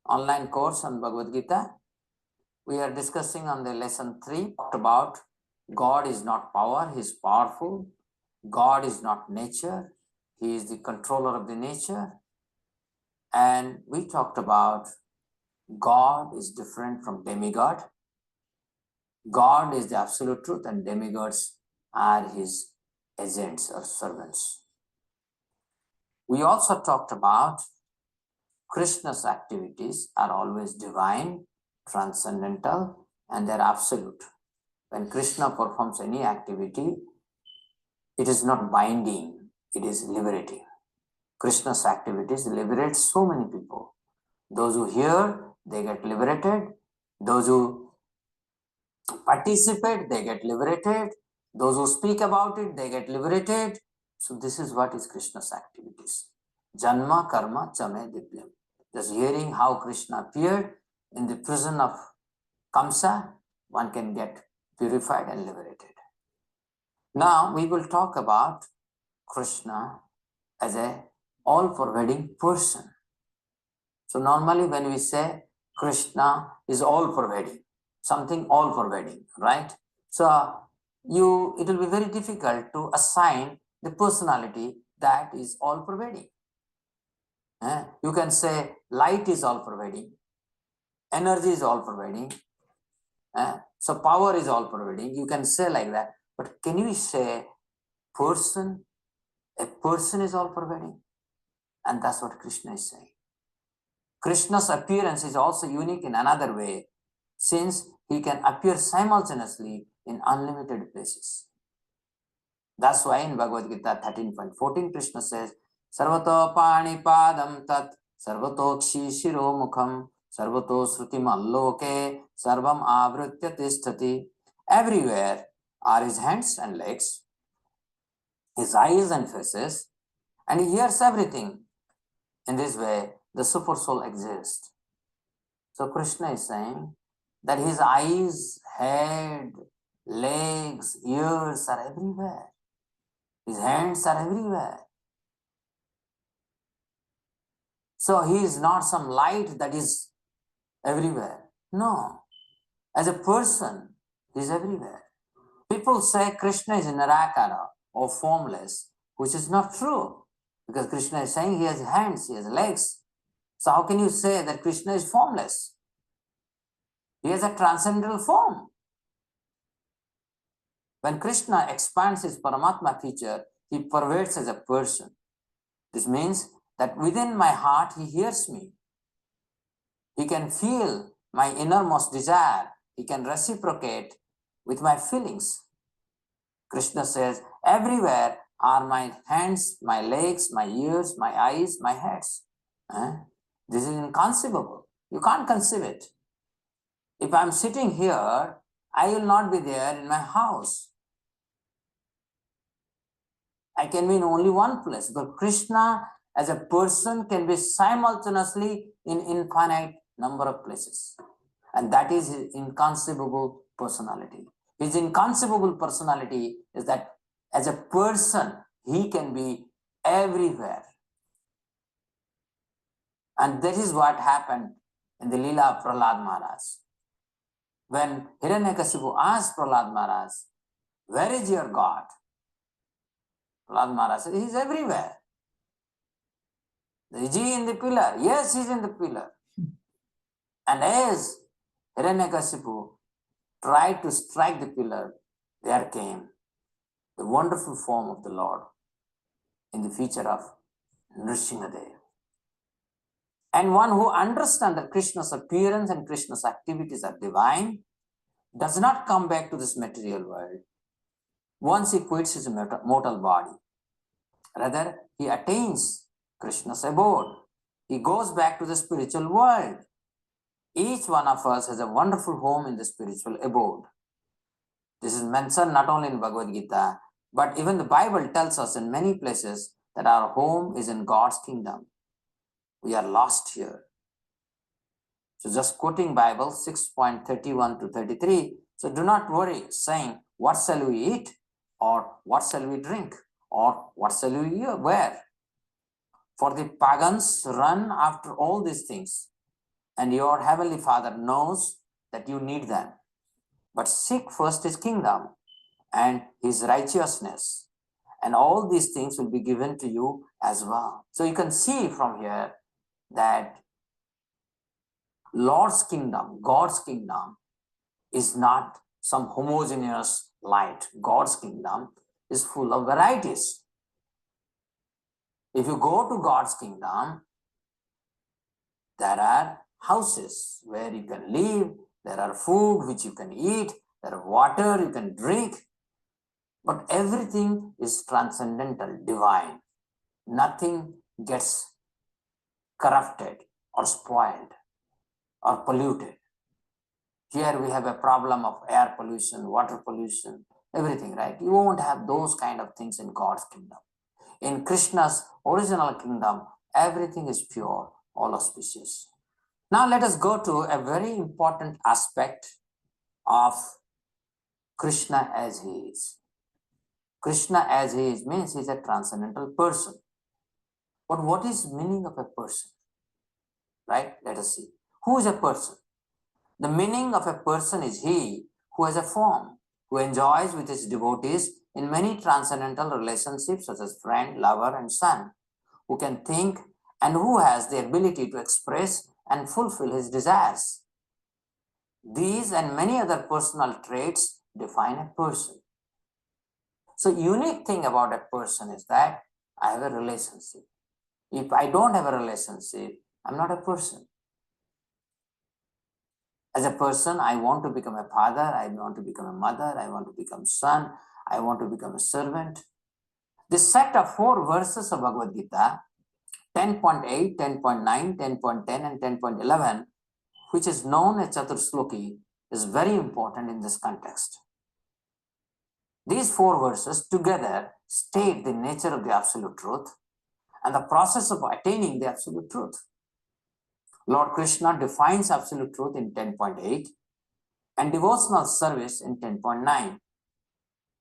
online course on Bhagavad Gita, we are discussing on the lesson 3, talked about God is not power, he is powerful. God is not nature, he is the controller of the nature. And we talked about God is different from demigod. God is the absolute truth and demigods are his agents or servants. We also talked about Krishna's activities are always divine, transcendental, and they're absolute. When Krishna performs any activity, it is not binding, it is liberating. Krishna's activities liberate so many people. Those who hear, they get liberated. Those who participate, they get liberated. Those who speak about it, they get liberated. So this is what is Krishna's activities. Janma karma chame divyam. Just hearing how Krishna appeared in the prison of Kamsa, one can get purified and liberated. Now we will talk about Krishna as a all-pervading person. So normally when we say Krishna is all-pervading, something all-pervading, right? So it will be very difficult to assign the personality that is all-pervading. You can say light is all-pervading, energy is all-pervading, so power is all-pervading. You can say like that, but can you say person? A person is all-pervading, and that's what Krishna is saying. Krishna's appearance is also unique in another way, since he can appear simultaneously in unlimited places. That's why in Bhagavad Gita 13.14, Krishna says, Sarvato pani padam tat, sarvato kshi shiro mukham, sarvato srutim alloke, sarvam avritya tisthati. Everywhere are his hands and legs, his eyes and faces, and he hears everything. In this way, the super soul exists. So Krishna is saying that his eyes, head, legs, ears are everywhere. His hands are everywhere. So he is not some light that is everywhere. No. As a person, he is everywhere. People say Krishna is Nirakara or formless, which is not true. Because Krishna is saying he has hands, he has legs. So how can you say that Krishna is formless? He has a transcendental form. When Krishna expands his Paramatma feature, he pervades as a person. This means that within my heart, he hears me. He can feel my innermost desire. He can reciprocate with my feelings. Krishna says, everywhere are my hands, my legs, my ears, my eyes, my heads. This is inconceivable. You can't conceive it. If I'm sitting here, I will not be there in my house. I can be in only one place, but Krishna as a person can be simultaneously in infinite number of places. And that is his inconceivable personality. His inconceivable personality is that as a person, he can be everywhere. And that is what happened in the Leela of Prahlad Maharaj. When Hiranyakasipu asked Prahlad Maharaj, where is your God? Prahlad Maharaj said, he is everywhere. Is he in the pillar? Yes, he is in the pillar. And as Hiranyakasipu tried to strike the pillar, there came the wonderful form of the Lord in the feature of Nrsimhadev. And one who understands that Krishna's appearance and Krishna's activities are divine does not come back to this material world once he quits his mortal body. Rather, he attains Krishna's abode. He goes back to the spiritual world. Each one of us has a wonderful home in the spiritual abode. This is mentioned not only in Bhagavad Gita, but even the Bible tells us in many places that our home is in God's kingdom. We are lost here. So just quoting Bible 6.31 to 33. So do not worry, saying, what shall we eat? Or what shall we drink? Or what shall we wear? For the pagans run after all these things, and your heavenly Father knows that you need them. But seek first his kingdom and his righteousness, and all these things will be given to you as well. So you can see from here that Lord's kingdom, God's kingdom, is not some homogeneous light. God's kingdom is full of varieties. If you go to God's kingdom, there are houses where you can live, there are food which you can eat, there are water you can drink, but everything is transcendental, divine. Nothing gets corrupted or spoiled or polluted. Here we have a problem of air pollution, water pollution, everything, right? You won't have those kind of things in God's kingdom. In Krishna's original kingdom, everything is pure, all auspicious. Now let us go to a very important aspect of Krishna as he is. Krishna as he is means he is a transcendental person. But what is the meaning of a person? Right? Let us see. Who is a person? The meaning of a person is he who has a form, who enjoys with his devotees in many transcendental relationships such as friend, lover, and son, who can think and who has the ability to express and fulfill his desires. These and many other personal traits define a person. So unique thing about a person is that I have a relationship. If I don't have a relationship, I'm not a person. As a person, I want to become a father, I want to become a mother, I want to become son, I want to become a servant. This set of 4 verses of Bhagavad Gita, 10.8, 10.9, 10.10 and 10.11, which is known as Chaturshloki, is very important in this context. These 4 verses together state the nature of the absolute truth and the process of attaining the absolute truth. Lord Krishna defines absolute truth in 10.8 and devotional service in 10.9.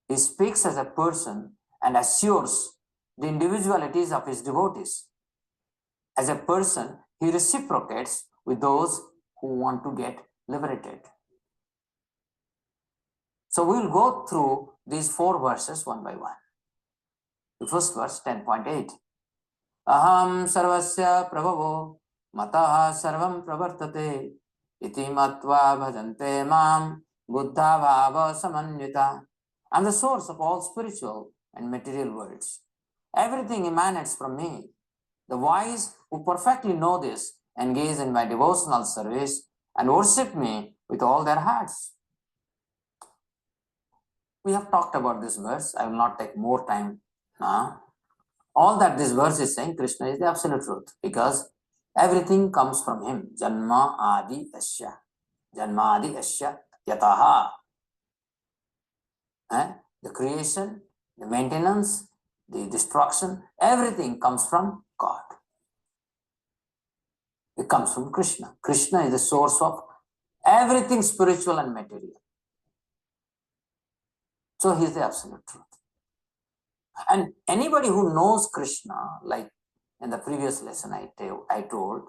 He speaks as a person and assures the individualities of his devotees. As a person, he reciprocates with those who want to get liberated. So we will go through these 4 verses one by one. The first verse, 10.8. Aham sarvasya prabhavo matah sarvam pravartate iti matva bhajante mam buddha bhava samanyuta. I am the source of all spiritual and material worlds. Everything emanates from me. The wise who perfectly know this engage in my devotional service and worship me with all their hearts. We have talked about this verse. I will not take more time now. All that this verse is saying, Krishna is the absolute truth because everything comes from him. Janma adi asya. Janma adi asya yataha. The creation, the maintenance, the destruction, everything comes from God. It comes from Krishna. Krishna is the source of everything spiritual and material. So he is the absolute truth. And anybody who knows Krishna, like in the previous lesson I told,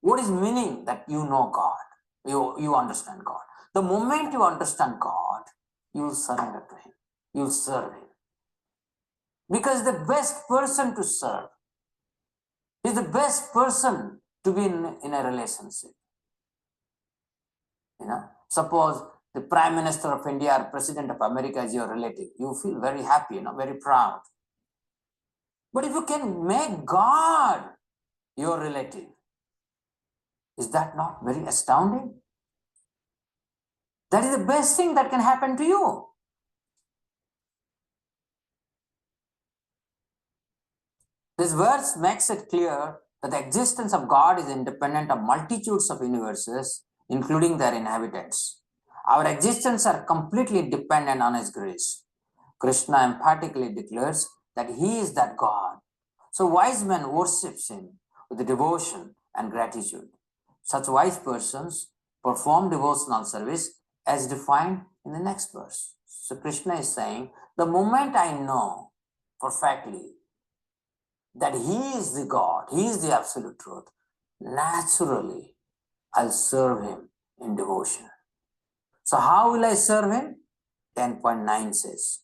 what is meaning that you know God? You understand God. The moment you understand God, you will surrender to him. You will serve him. Because the best person to serve is the best person to be in a relationship. Suppose the Prime Minister of India or President of America is your relative. You feel very happy, very proud. But if you can make God your relative, is that not very astounding? That is the best thing that can happen to you. This verse makes it clear that the existence of God is independent of multitudes of universes, including their inhabitants. Our existence are completely dependent on his grace. Krishna emphatically declares that he is that God. So wise men worships him with devotion and gratitude. Such wise persons perform devotional service as defined in the next verse. So Krishna is saying, the moment I know perfectly that he is the God, he is the absolute truth, naturally I'll serve him in devotion. So how will I serve him? 10.9 says,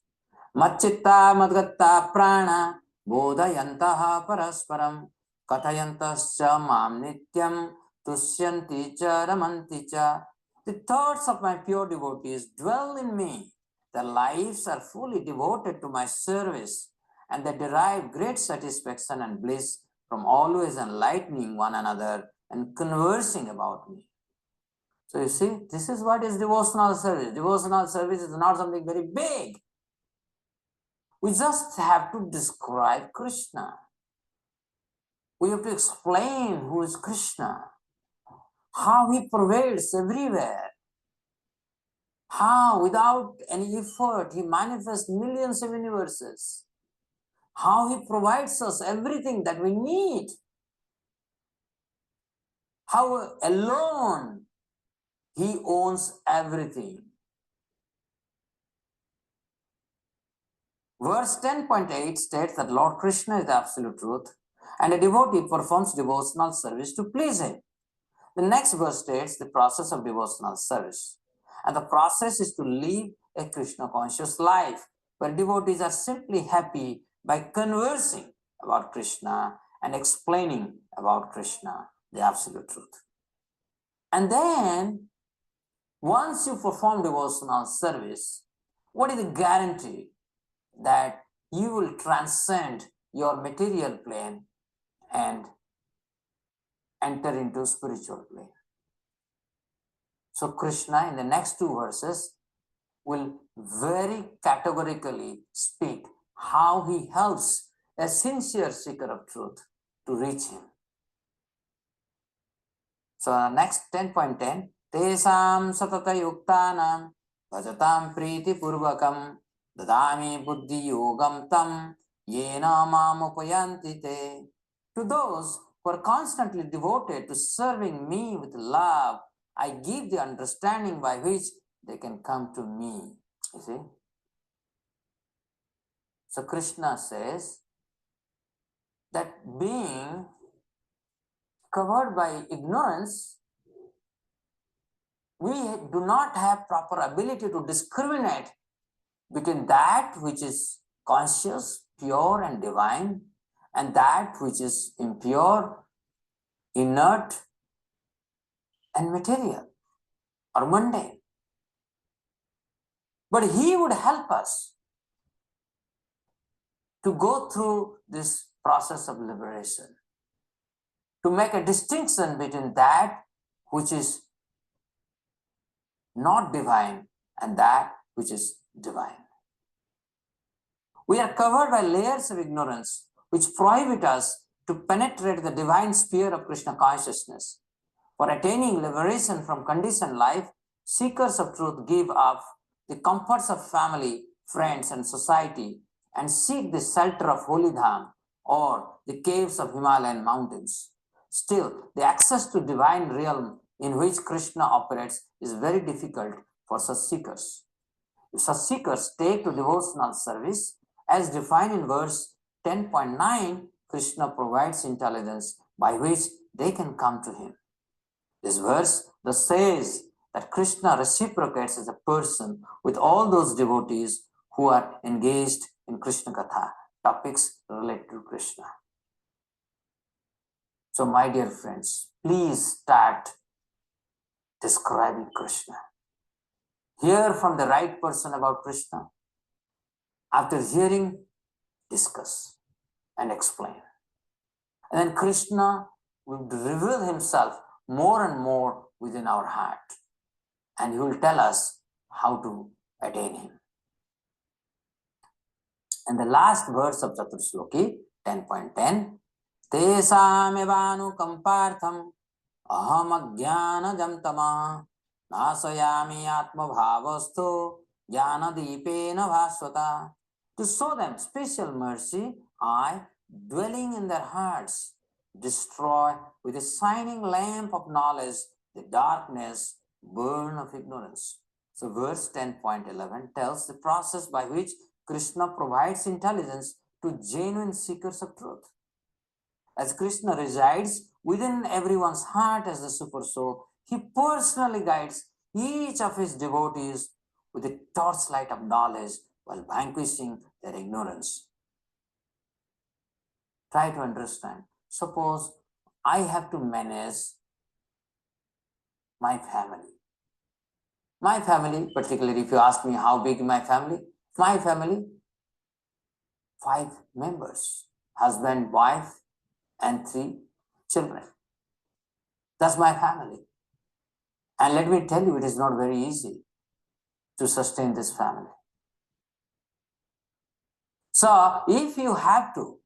Matchitta madgatta prana bodhayantaha parasparam kathayantascha mam nityam tushyanti cha ramanti cha. The thoughts of my pure devotees dwell in me. Their lives are fully devoted to my service, and they derive great satisfaction and bliss from always enlightening one another and conversing about me. So you see, this is what is devotional service. Devotional service is not something very big. We just have to describe Krishna. We have to explain who is Krishna, how he pervades everywhere, how without any effort he manifests millions of universes, how he provides us everything that we need, how alone he owns everything. Verse 10.8 states that Lord Krishna is the absolute truth, and a devotee performs devotional service to please him. The next verse states the process of devotional service. And the process is to live a Krishna conscious life, where devotees are simply happy by conversing about Krishna and explaining about Krishna, the absolute truth. And then, once you perform devotional service, what is the guarantee that you will transcend your material plane and enter into spiritual plane? So Krishna in the next two verses will very categorically speak how he helps a sincere seeker of truth to reach him. So next 10.10, Tesam satata yuktanam bhajatam priti purvakam dadami buddhi yogam tam yena mam upayanti te. To those who are constantly devoted to serving me with love, I give the understanding by which they can come to me. You see? So Krishna says that being covered by ignorance, we do not have proper ability to discriminate between that which is conscious, pure and divine, and that which is impure, inert, and material or mundane. But he would help us to go through this process of liberation, to make a distinction between that which is not divine and that which is divine. We are covered by layers of ignorance which prohibit us to penetrate the divine sphere of Krishna consciousness. For attaining liberation from conditioned life, seekers of truth give up the comforts of family, friends, and society and seek the shelter of Holy Dham or the caves of Himalayan mountains. Still, the access to divine realm in which Krishna operates is very difficult for such seekers. If such seekers take to devotional service, as defined in verse 10.9, Krishna provides intelligence by which they can come to him. This verse thus says that Krishna reciprocates as a person with all those devotees who are engaged in Krishna Katha, topics related to Krishna. So, my dear friends, please start describing Krishna. Hear from the right person about Krishna. After hearing, discuss and explain. And then Krishna will reveal himself more and more within our heart. And he will tell us how to attain him. And the last verse of Chatur Shloki, 10.10, Tesamevanukampartham aham ajnanajam tamah nasayami atmabhavasto jnanadipena bhasvata. To show them special mercy, I, dwelling in their hearts, destroy with a shining lamp of knowledge the darkness, burn of ignorance. So verse 10.11 tells the process by which Krishna provides intelligence to genuine seekers of truth. As Krishna resides within everyone's heart as the super soul, he personally guides each of his devotees with the torchlight of knowledge while vanquishing their ignorance. Try to understand. Suppose I have to manage my family. My family, particularly if you ask me how big my family, 5 members, husband, wife, and 3 children. That's my family. And let me tell you, it is not very easy to sustain this family. So if you have to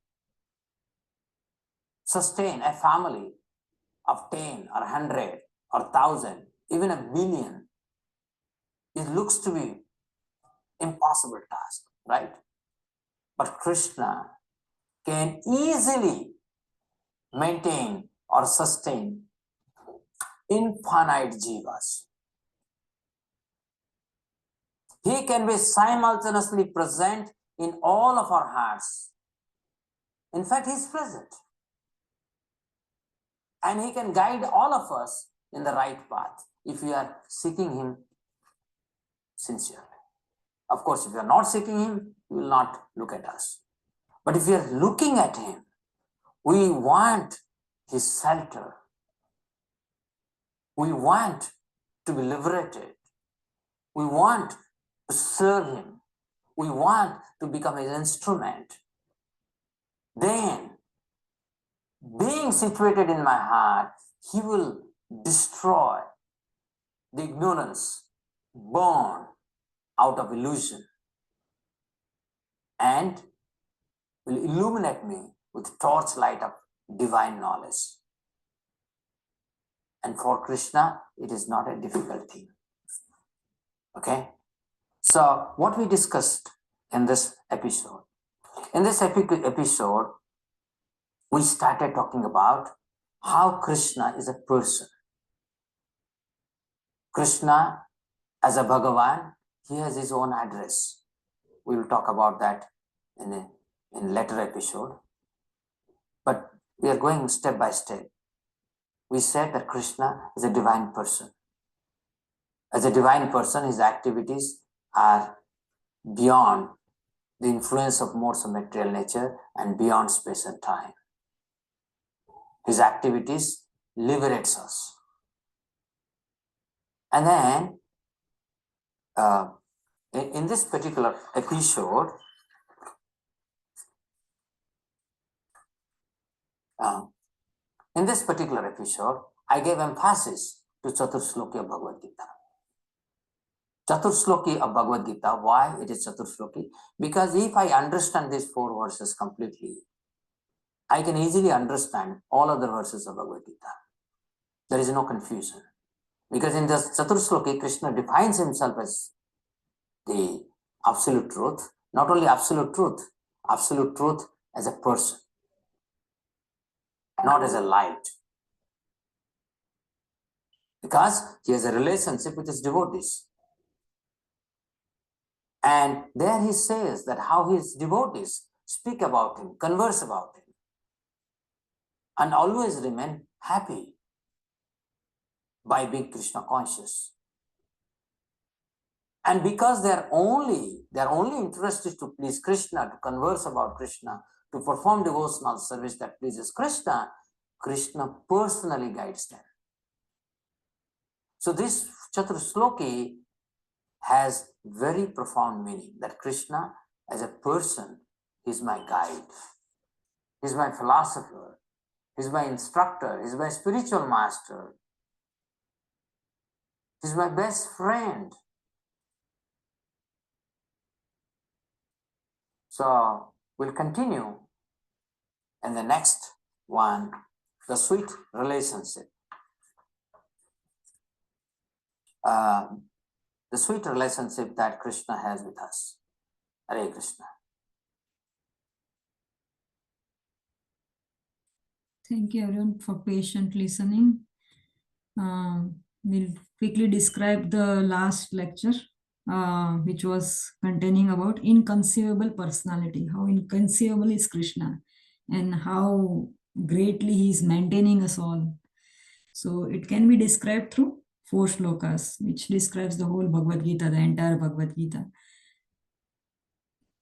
sustain a family of 10 or 100 or 1,000, even a million, it looks to be impossible task, right? But Krishna can easily maintain or sustain infinite jivas. He can be simultaneously present in all of our hearts. In fact, he is present. And he can guide all of us in the right path if we are seeking him sincerely. Of course, if we are not seeking him, he will not look at us. But if we are looking at him, we want his shelter. We want to be liberated. We want to serve him. We want to become his instrument. Then, being situated in my heart, he will destroy the ignorance born out of illusion and will illuminate me with torchlight of divine knowledge. And for Krishna, it is not a difficult thing. Okay? So, what we discussed in this episode? In this episode, we started talking about how Krishna is a person. Krishna, as a Bhagavan, he has his own address. We will talk about that in a later episode. But we are going step by step. We said that Krishna is a divine person. As a divine person, his activities are beyond the influence of modes of material nature and beyond space and time. His activities liberates us. And then, in this particular episode, I gave emphasis to Chatur Shloki of Bhagavad Gita. Chatur Shloki of Bhagavad Gita. Why it is Chatur Shloki? Because if I understand these 4 verses completely, I can easily understand all other verses of Bhagavad Gita. There is no confusion. Because in this Chatur Shloki, Krishna defines himself as the absolute truth. Not only absolute truth as a person. not as a light. Because he has a relationship with his devotees. And there he says that how his devotees speak about him, converse about him, and always remain happy by being Krishna conscious. And because their only interest is to please Krishna, to converse about Krishna, to perform devotional service that pleases Krishna, Krishna personally guides them. So this Chaturshloki has very profound meaning, that Krishna as a person is my guide, he's my philosopher, he's my instructor, he's my spiritual master, he's my best friend. So we'll continue in the next one, the sweet relationship. The sweet relationship that Krishna has with us. Hare Krishna. Thank you everyone for patient listening. We'll quickly describe the last lecture, which was containing about inconceivable personality, how inconceivable is Krishna and how greatly he is maintaining us all. So it can be described through 4 shlokas, which describes the whole Bhagavad Gita, the entire Bhagavad Gita.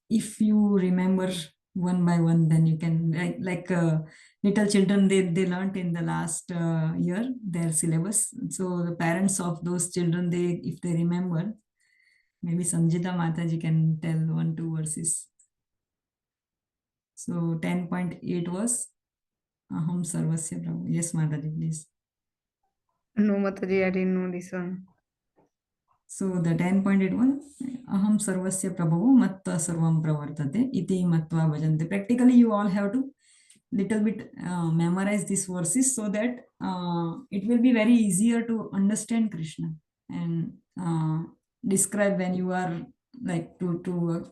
If you remember one by one, then you can, like little children, they learned in the last year their syllabus. So the parents of those children, if they remember, maybe Sanjita Mataji can tell 1-2 verses. So 10.8 was Aham Sarvasya Prabhu. Yes, Mataji, please. No, Mataji, I didn't know this one. So the 10.81, Aham Sarvasya Prabhu Matta Sarvam Pravartate Iti Matva Bhajante. Practically, you all have to little bit memorize these verses so that it will be very easier to understand Krishna and describe when you are like to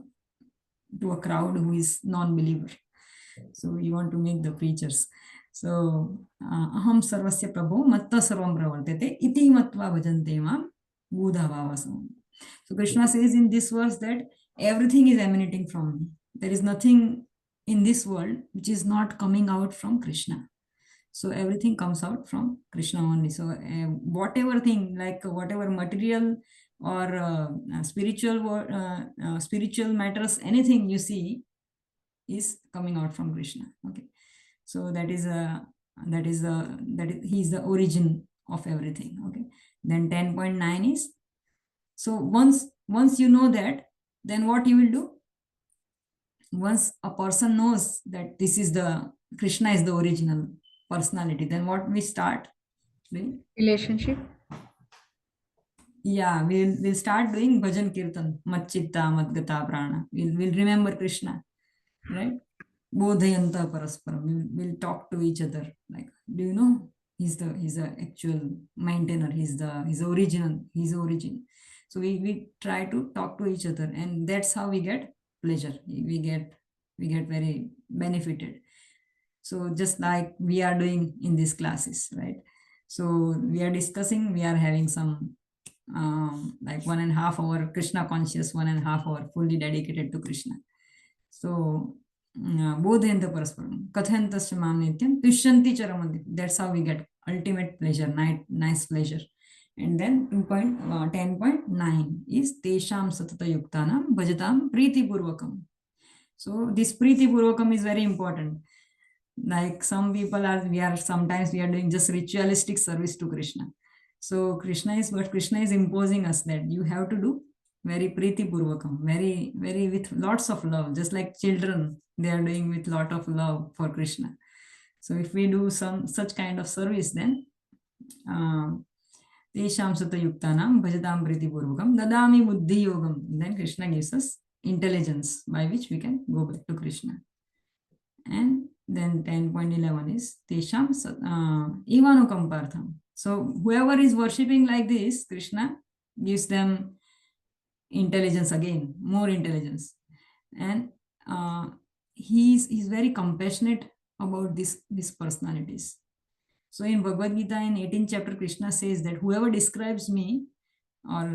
a crowd who is non-believer. So you want to make the preachers. So Aham Sarvasya Prabhu Matta Sarvam Pravartate Iti Matva Bhajante Mam Budhavavasam. So Krishna says in this verse that everything is emanating from me. There is nothing in this world which is not coming out from Krishna. So everything comes out from Krishna only. So whatever thing, like whatever material or spiritual matters, anything you see is coming out from Krishna. Okay, so he is the origin of everything. Okay, then 10.9 is, so once you know that, then what you will do? Once a person knows that this is the Krishna is the original personality, then what we start doing? Relationship. Yeah, we'll start doing bhajan kirtan, matchitta madgata prana. We'll remember Krishna, right? Bodhayanta parasparam. We'll talk to each other. Like, do you know? He's the actual maintainer. He's the origin. So we try to talk to each other, and that's how we get pleasure. We get very benefited. So just like we are doing in these classes, right? So we are discussing, we are having some like 1.5 hour Krishna conscious, 1.5 hour fully dedicated to Krishna. So bodhayanta parasparam kathayantasya mam nityam tushyanti charamanti. That's how we get ultimate pleasure, nice pleasure. And then 10.9 is tesham satata yuktanam bhajatam priti purvakam. So this priti purvakam is very important. Like some people sometimes we are doing just ritualistic service to Krishna. So Krishna is imposing us that you have to do very priti purvakam, very with lots of love, just like children, they are doing with lot of love for Krishna. So if we do some such kind of service, then tesham sata yuktanam bhajatam priti purvakam dadami buddhi yogam. Then Krishna gives us intelligence by which we can go back to Krishna. And then 10.11 is tesham ivanukampartham. So whoever is worshipping like this, Krishna gives them intelligence again, more intelligence. And he's very compassionate about these personalities. So in Bhagavad Gita, in 18th chapter, Krishna says that whoever describes me, or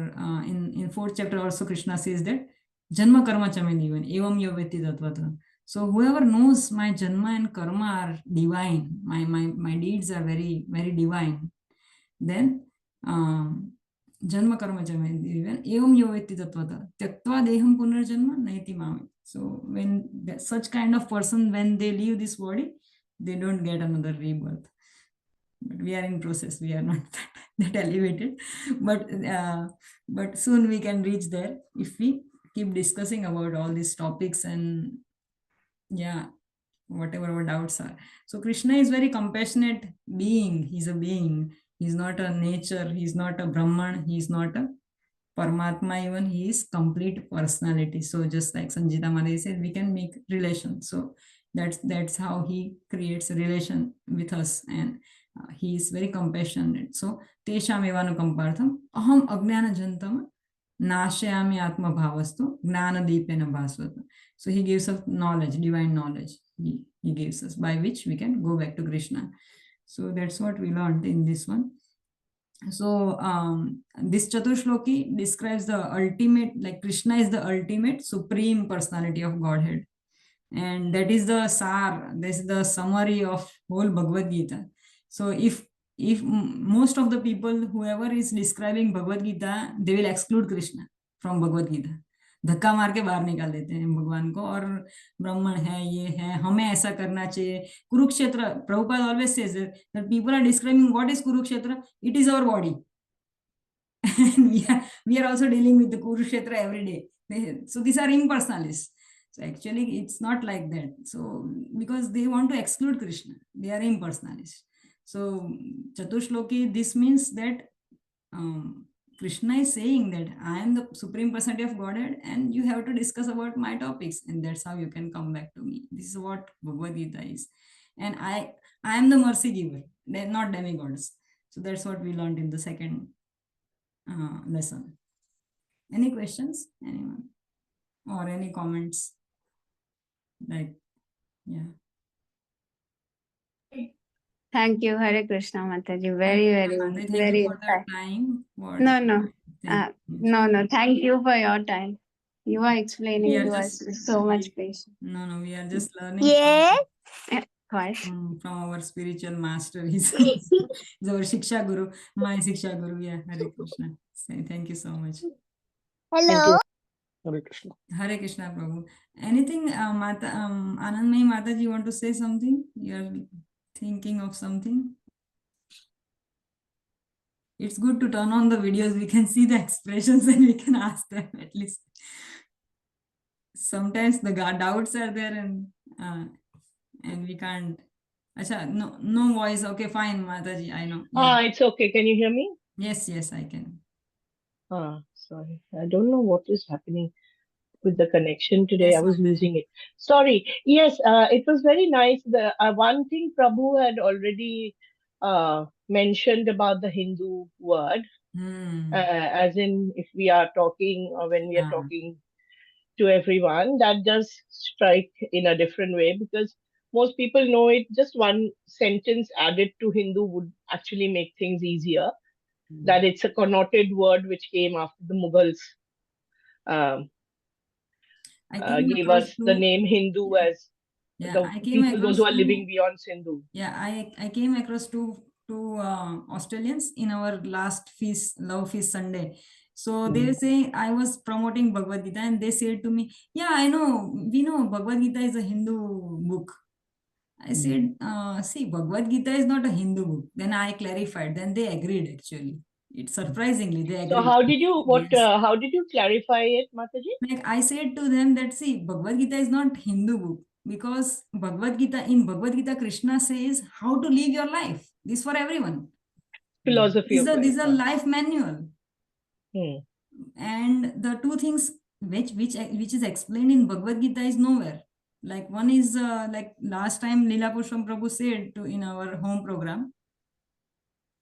in 4th chapter also Krishna says that Janma Karma Chame Divan, Evam Yoveti Tatvata. So whoever knows my Janma and Karma are divine, my deeds are very, very divine, then Janma Karma Chame Divan, Evam Yoveti Tatvata, Tyaktva Deham Punarjanma Naiti Mame. So when such kind of person, when they leave this body, they don't get another rebirth. But we are in process, we are not that elevated, but soon we can reach there if we keep discussing about all these topics, and yeah, whatever our doubts are. So Krishna is very compassionate being. He's a being, he's not a nature, he's not a Brahman, he's not a Paramatma, even he is complete personality. So just like Sanjita Madhuri said, we can make relation. So that's how he creates a relation with us, and he is very compassionate. So tesham evanukampartham aham ajnana jantam nashayami atma bhavastu gnana deepena bhasvata. So he gives us knowledge, divine knowledge. He gives us, by which we can go back to Krishna. So that's what we learned in this one. So this Chatushloki describes the ultimate, like Krishna is the ultimate supreme personality of Godhead, and that is the sar, this is the summary of whole Bhagavad Gita. So if most of the people, whoever is describing Bhagavad Gita, they will exclude Krishna from Bhagavad Gita, धक्का मार के बाहर निकाल देते हैं भगवान को, और ब्राह्मण है, ये है, हमें ऐसा करना चाहिए. Kurukshetra, Prabhupada always says that people are describing what is Kurukshetra. It is our body. And we are also dealing with the Kurukshetra every day. So these are impersonalists. So actually it's not like that. So because they want to exclude Krishna, they are impersonalists. So Chatushloki, this means that Krishna is saying that I am the supreme personality of Godhead, and you have to discuss about my topics, and that's how you can come back to me. This is what Bhagavad Gita is. And I am the mercy giver, they're not demigods. So that's what we learned in the second lesson. Any questions, anyone, or any comments? Like, yeah. Thank you, Hare Krishna Mataji. Very, Thank very you for the time. No. Thank you for your time. You are explaining to us with so much patience. No, we are just learning. From our spiritual master. He's our Shiksha Guru, my Shiksha Guru. Yeah, Hare Krishna. Thank you so much. Hello. Hare Krishna. Hare Krishna, Prabhu. Anything, Anandmayi Mataji, you want to say something? You are thinking of something? It's good to turn on the videos. We can see the expressions and we can ask them at least. Sometimes the doubts are there, and we can't. Acha, no voice. Okay, fine, Mataji. I know. Yeah. It's okay. Can you hear me? Yes, I can. Sorry. I don't know what is happening with the connection today. Yes, I was losing it. Sorry. Yes, it was very nice. The one thing Prabhu had already mentioned about the Hindu word, as in if we are talking, or when we are talking to everyone, that does strike in a different way, because most people know it. Just one sentence added to Hindu would actually make things easier. That it's a connoted word which came after the Mughals gave us the name Hindu as the people, those who are living beyond Sindhu. Yeah, I came across two Australians in our last feast, Love Feast Sunday. So they were saying, I was promoting Bhagavad Gita, and they said to me, yeah, I know, we know Bhagavad Gita is a Hindu book. I said, see, Bhagavad Gita is not a Hindu book. Then I clarified, then they agreed actually. It's surprisingly, they agreed. So how did you, how did you clarify it, Mataji? Like I said to them that, see, Bhagavad Gita is not Hindu book, because in Bhagavad Gita, Krishna says how to live your life. This is for everyone. Philosophy of life. This is a life manual. And the two things which is explained in Bhagavad Gita is nowhere. Like one is like last time Leela Pushpam Prabhu said in our home program.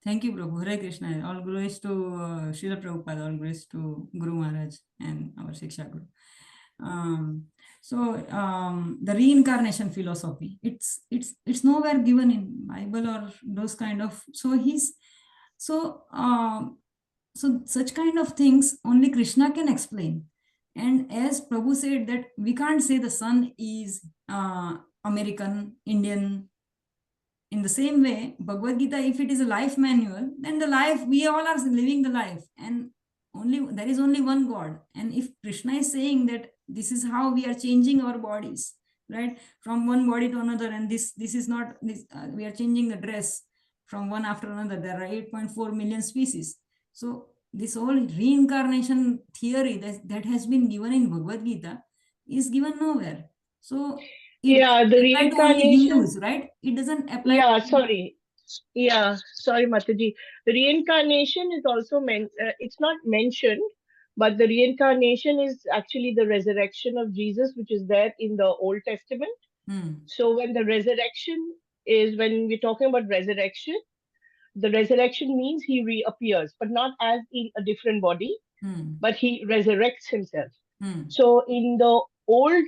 Thank you, Prabhu. Hare Krishna. All glories to Srila Prabhupada. All glories to Guru Maharaj and our Shiksha Guru. So the reincarnation philosophy, it's nowhere given in Bible or those kind of. So such kind of things only Krishna can explain. And as Prabhu said that we can't say the sun is American, Indian. In the same way, Bhagavad Gita, if it is a life manual, then the life, we all are living the life, and there is only one God. And if Krishna is saying that this is how we are changing our bodies, right, from one body to another, and this is not this, we are changing the dress from one after another. There are 8.4 million species. So this whole reincarnation theory that has been given in Bhagavad Gita is given nowhere. So it Yeah, the apply to only reincarnation. Hindus, right? It doesn't apply. Yeah, to sorry. Yeah, sorry, Mataji. The reincarnation is also it's not mentioned, but the reincarnation is actually the resurrection of Jesus, which is there in the Old Testament. So when the resurrection is, when we're talking about resurrection, the resurrection means he reappears, but not as in a different body, but he resurrects himself. So in the old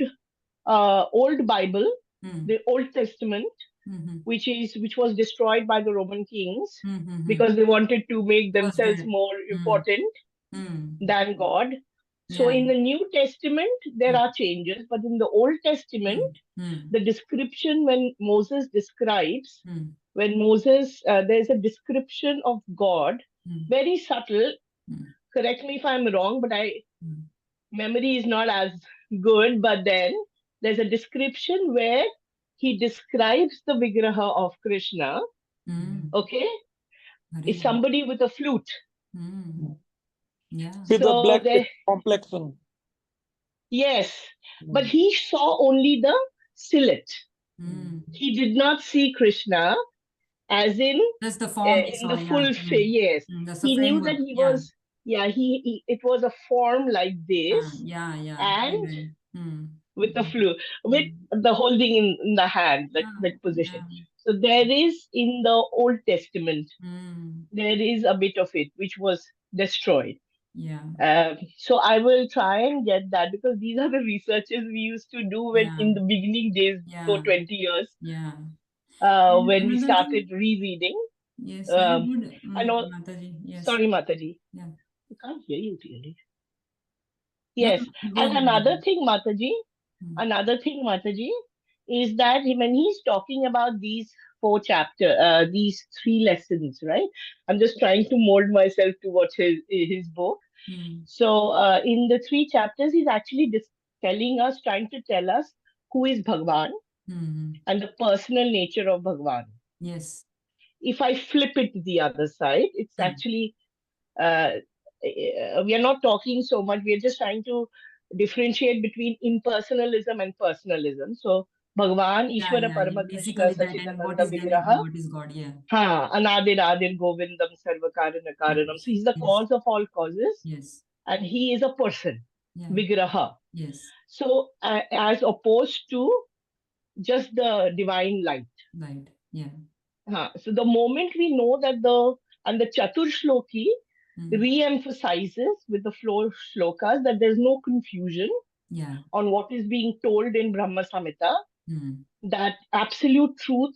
Bible, the Old Testament, which was destroyed by the Roman kings because they wanted to make themselves more important than God. So in the New Testament, there are changes, but in the Old Testament, the description when Moses describes, when Moses, there's a description of God, very subtle. Correct me if I'm wrong, but memory is not as good, but then there's a description where he describes the Vigraha of Krishna. Okay? It's somebody with a flute. Yeah. With So a black complexion. Yes, but he saw only the silhouette. He did not see Krishna as in that's the form in the full face. Yes, he knew that he was. Yeah, it was a form like this. And with the flute, with the holding in the hand, that position. So there is in the Old Testament, there is a bit of it which was destroyed. So I will try and get that, because these are the researches we used to do when in the beginning days, so 20 years. When we started rereading. Yes, very good. Mataji. Yes. Sorry, Mataji. Yeah. I can't hear you clearly. Yes. And another thing, Mataji, is that when he's talking about these 4 chapters, these 3 lessons, right? I'm just trying to mold myself to watch his book. So in the 3 chapters, he's actually trying to tell us who is Bhagwan and the personal nature of Bhagwan. Yes. If I flip it to the other side, it's actually, we are not talking so much. We are just trying to differentiate between impersonalism and personalism. So, Bhagwan, Ishvara Parama Krishna Sachidananda Vigraha. What is God? Yeah. Anadir Adir Govindam Sarvakarana Karanam. So, he's the cause of all causes. Yes. And he is a person, Vigraha. Yes. So, as opposed to just the divine light. Light. Yeah. So the moment we know that the Chatur Shloki re-emphasizes with the flow shlokas that there's no confusion on what is being told in Brahma Samhita, that absolute truth,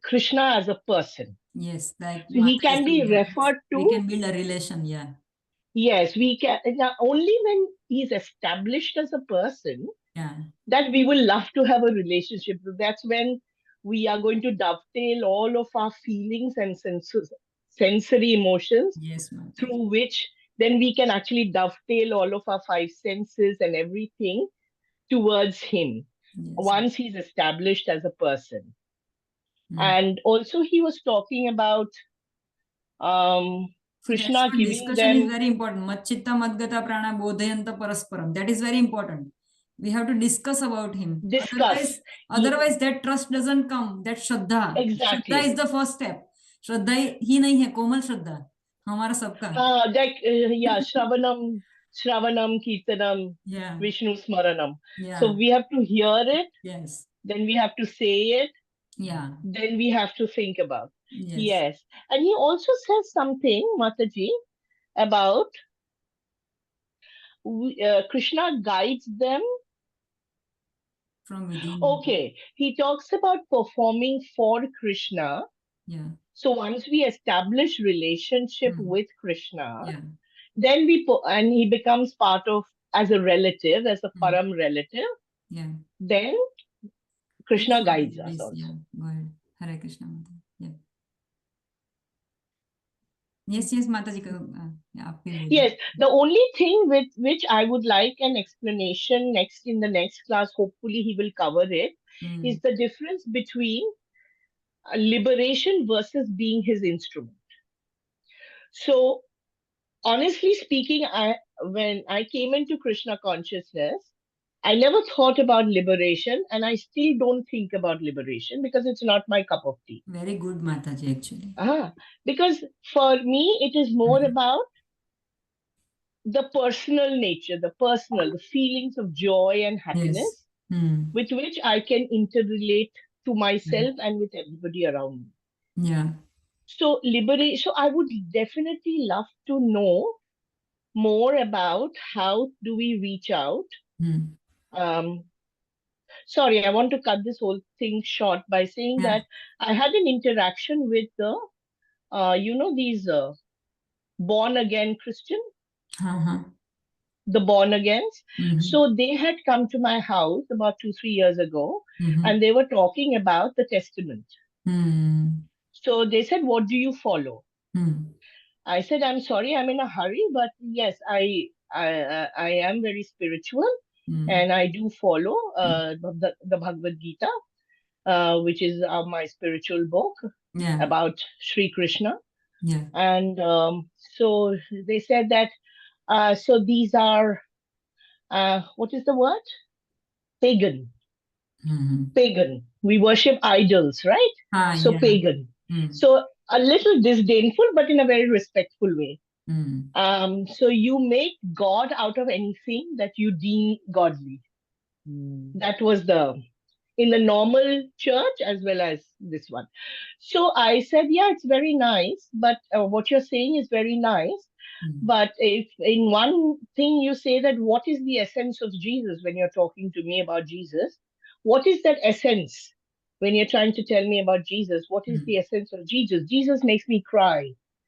Krishna as a person. Yes, like so he can be referred to. We can build a relation, Yes, we can. Only when he's established as a person, that we will love to have a relationship. That's when we are going to dovetail all of our feelings and sensory emotions, through which then we can actually dovetail all of our 5 senses and everything towards him, once he's established as a person. And also he was talking about Krishna giving discussion them. is very important. Matchitta madgata prana bodhayanta parasparam. That is very important. We have to discuss about him. Otherwise that trust doesn't come. That Shraddha. Exactly. Shraddha is the first step. Shraddha ही नहीं है, कोमल श्रद्धा हमारा सबका. Shravanam, Kirtanam, Vishnu Smaranam. So we have to hear it. Yes. Then we have to say it. Then we have to think about. Yes. And he also says something, Mataji, about Krishna guides them from within. Okay, he talks about performing for Krishna. Yeah. So once we establish relationship Hmm. with Krishna, Yeah. then and he becomes part of, as a relative, as a Hmm. param relative, Yeah. then Please, Krishna Mataji, guides us please. also. Yeah. Go ahead. Hare Krishna, Mata. Yeah. Yes, yes, Mataji. Yeah, आप भी बोलिए. Yes, the only thing with which I would like an explanation in the next class, hopefully he will cover it, Hmm. is the difference between liberation versus being his instrument. So honestly speaking, when I came into Krishna consciousness, I never thought about liberation, and I still don't think about liberation because it's not my cup of tea. Very good, Mataji, actually. Because for me, it is more Hmm. about the personal nature, the feelings of joy and happiness Yes. Hmm. with which I can interrelate to myself and with everybody around me. Yeah. So liberation, so I would definitely love to know more about how do we reach out. Hmm. Sorry, I want to cut this whole thing short by saying Yeah. that I had an interaction with these born again Christian, Uh-huh. the born agains. Mhm. So they had come to my house about 2-3 years ago, Mhm. and they were talking about the Testament. Hmm. So they said, "What do you follow?" Hmm. I said, "I'm sorry, I'm in a hurry, but yes, I am very spiritual, Hmm. and I do follow the Bhagavad Gita, which is my spiritual book Yeah. about Sri Krishna." Yeah. And so they said that, so these are, what is the word? Pagan. Mhm. Pagan. We worship idols, right? So Yeah. pagan. Hmm. So a little disdainful, but in a very respectful way. Hmm. So you make God out of anything that you deem godly. That was in the normal church as well as this one. So I said, yeah, it's very nice, but what you're saying is very nice. Hmm. But if in one thing you say that what is the essence of Jesus when you're talking to me about Jesus, what is that essence when you're trying to tell me about Jesus? What is the essence of Jesus? Jesus makes me cry.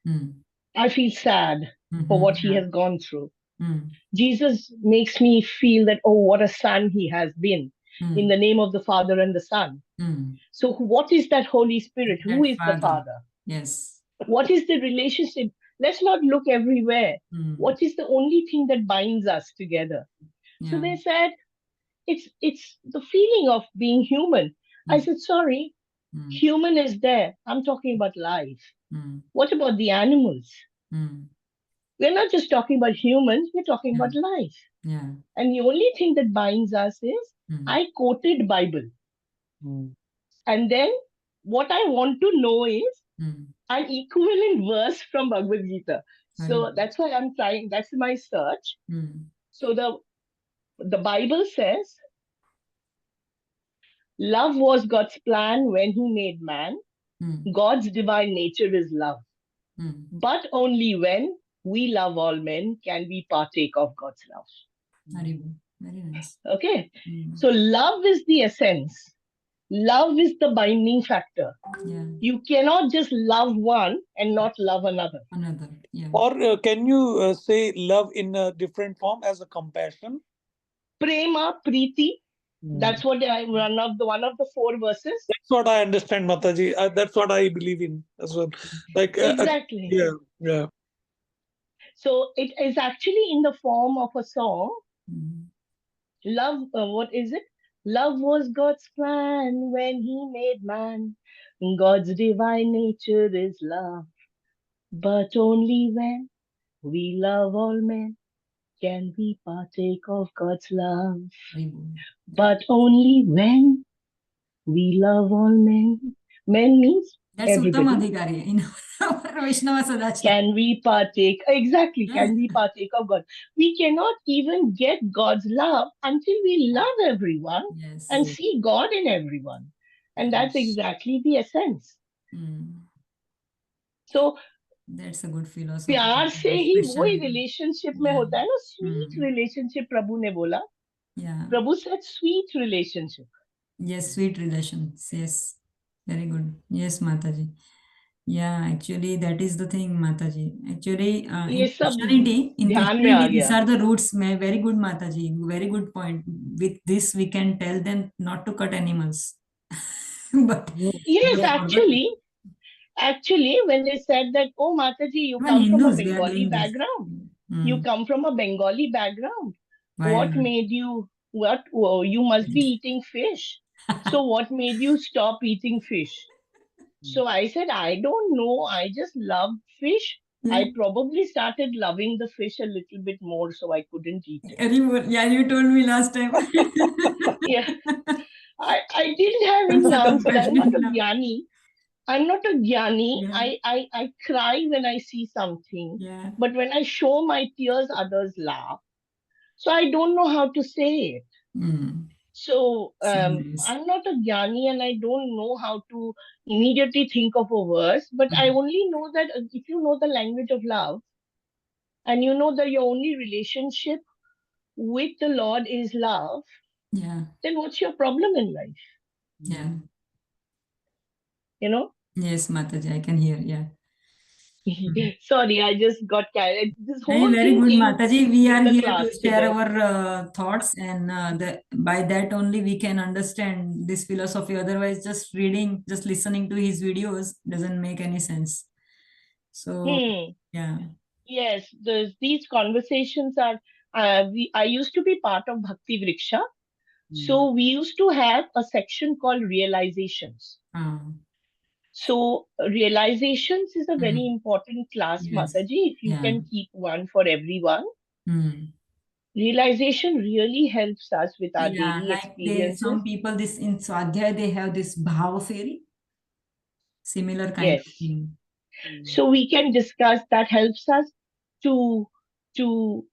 Hmm. I feel sad for what he Yeah. has gone through. Hmm. Jesus makes me feel that, oh, what a son he has been in the name of the Father and the Son. Hmm. So, what is that Holy Spirit? Who That is the Father. Father? Yes. What is the relationship? Let's not look everywhere. Hmm. What is the only thing that binds us together? So Yeah. they said, it's the feeling of being human. I Hmm. said, sorry, Hmm. human is there. I'm talking about life. Hmm. What about the animals? Hmm. We're not just talking about humans, we're talking Yeah. about life. Yeah. And the only thing that binds us is Hmm. I quoted Bible. And then what I want to know is Hmm. an equivalent verse from Bhagavad Gita. So Right. that's why I'm trying, that's my search. Hmm. So the Bible says, love was God's plan when he made man. Hmm. God's divine nature is love. Hmm. But only when we love all men can we partake of God's love. Very good. Very nice. Okay. Hmm. So love is the essence. Love is the binding factor. Yeah. You cannot just love one and not love another. Another. Yeah. Or can you say love in a different form as a compassion? Prema, Preeti. That's what one of the 4 verses. That's what I understand, Mataji. That's what I believe in as well. Like Exactly. yeah. So it is actually in the form of a song. Hmm. Love, what is it? Love was God's plan when he made man. God's divine nature is love. But only when we love all men can we partake of God's love. Very good. But only when we love all men. Men means That's Uttam everybody. Adhikari in our Vaishnava Sadacharya. Can we partake? Exactly. Can we partake of God? We cannot even get God's love until we love everyone Yes. and see God in everyone. And that's Yes. exactly the essence. Hmm. So That's a good philosophy. प्यार से ही वही Expression. Relationship में Yeah. होता है ना, sweet relationship प्रभु ने बोला Yeah. Prabhu said sweet relationship. Yes, sweet relations. Yes. Very good. Yes, Mataji. Yeah, actually, that is the thing, Mataji. Actually, ये सब in ध्यान में आ Christianity, these गया. are the roots. Very good, Mataji. Very good point. With this, we can tell them not to cut animals. But Yes, they forgot. actually, when they said that, oh, Mataji, you Even come from a Hindus, they are Bengali doing this. background. Hmm. You come from a Bengali background. Why What not? made you, you must be eating fish. So what made you stop eating fish? So I said, I don't know. I just love fish. Yeah. I probably started loving the fish a little bit more, so I couldn't eat it. Yeah, you told me last time. Yeah. I didn't have I'm any so answer. I'm not a compassionate now. jnani. I'm not a jnani. Yeah. I cry when I see something. Yeah. But when I show my tears, others laugh. So I don't know how to say it. Mm. So So nice. I'm not a jnani and I don't know how to immediately think of a verse, but I only know that if you know the language of love and you know that your only relationship with the Lord is love, Yeah. then what's your problem in life? Yeah. You know? Yes, Mataji, I can hear. Yeah. Sorry, I just got carried. This Hey, whole very thing good, came Mataji. We are in the here class to share today. our thoughts, and by that only we can understand this philosophy. Otherwise, just reading, just listening to his videos doesn't make any sense. So, yeah. Yes, these conversations are. I used to be part of Bhakti Vriksha, so we used to have a section called realizations. So realizations is a very important class, Yes. Mataji. If you Yeah. can keep one for everyone, realization really helps us with our Yeah, daily like experiences. some people this in Swadhyay they have this Bhava fairy, similar kind of Yes. thing. So we can discuss that helps us to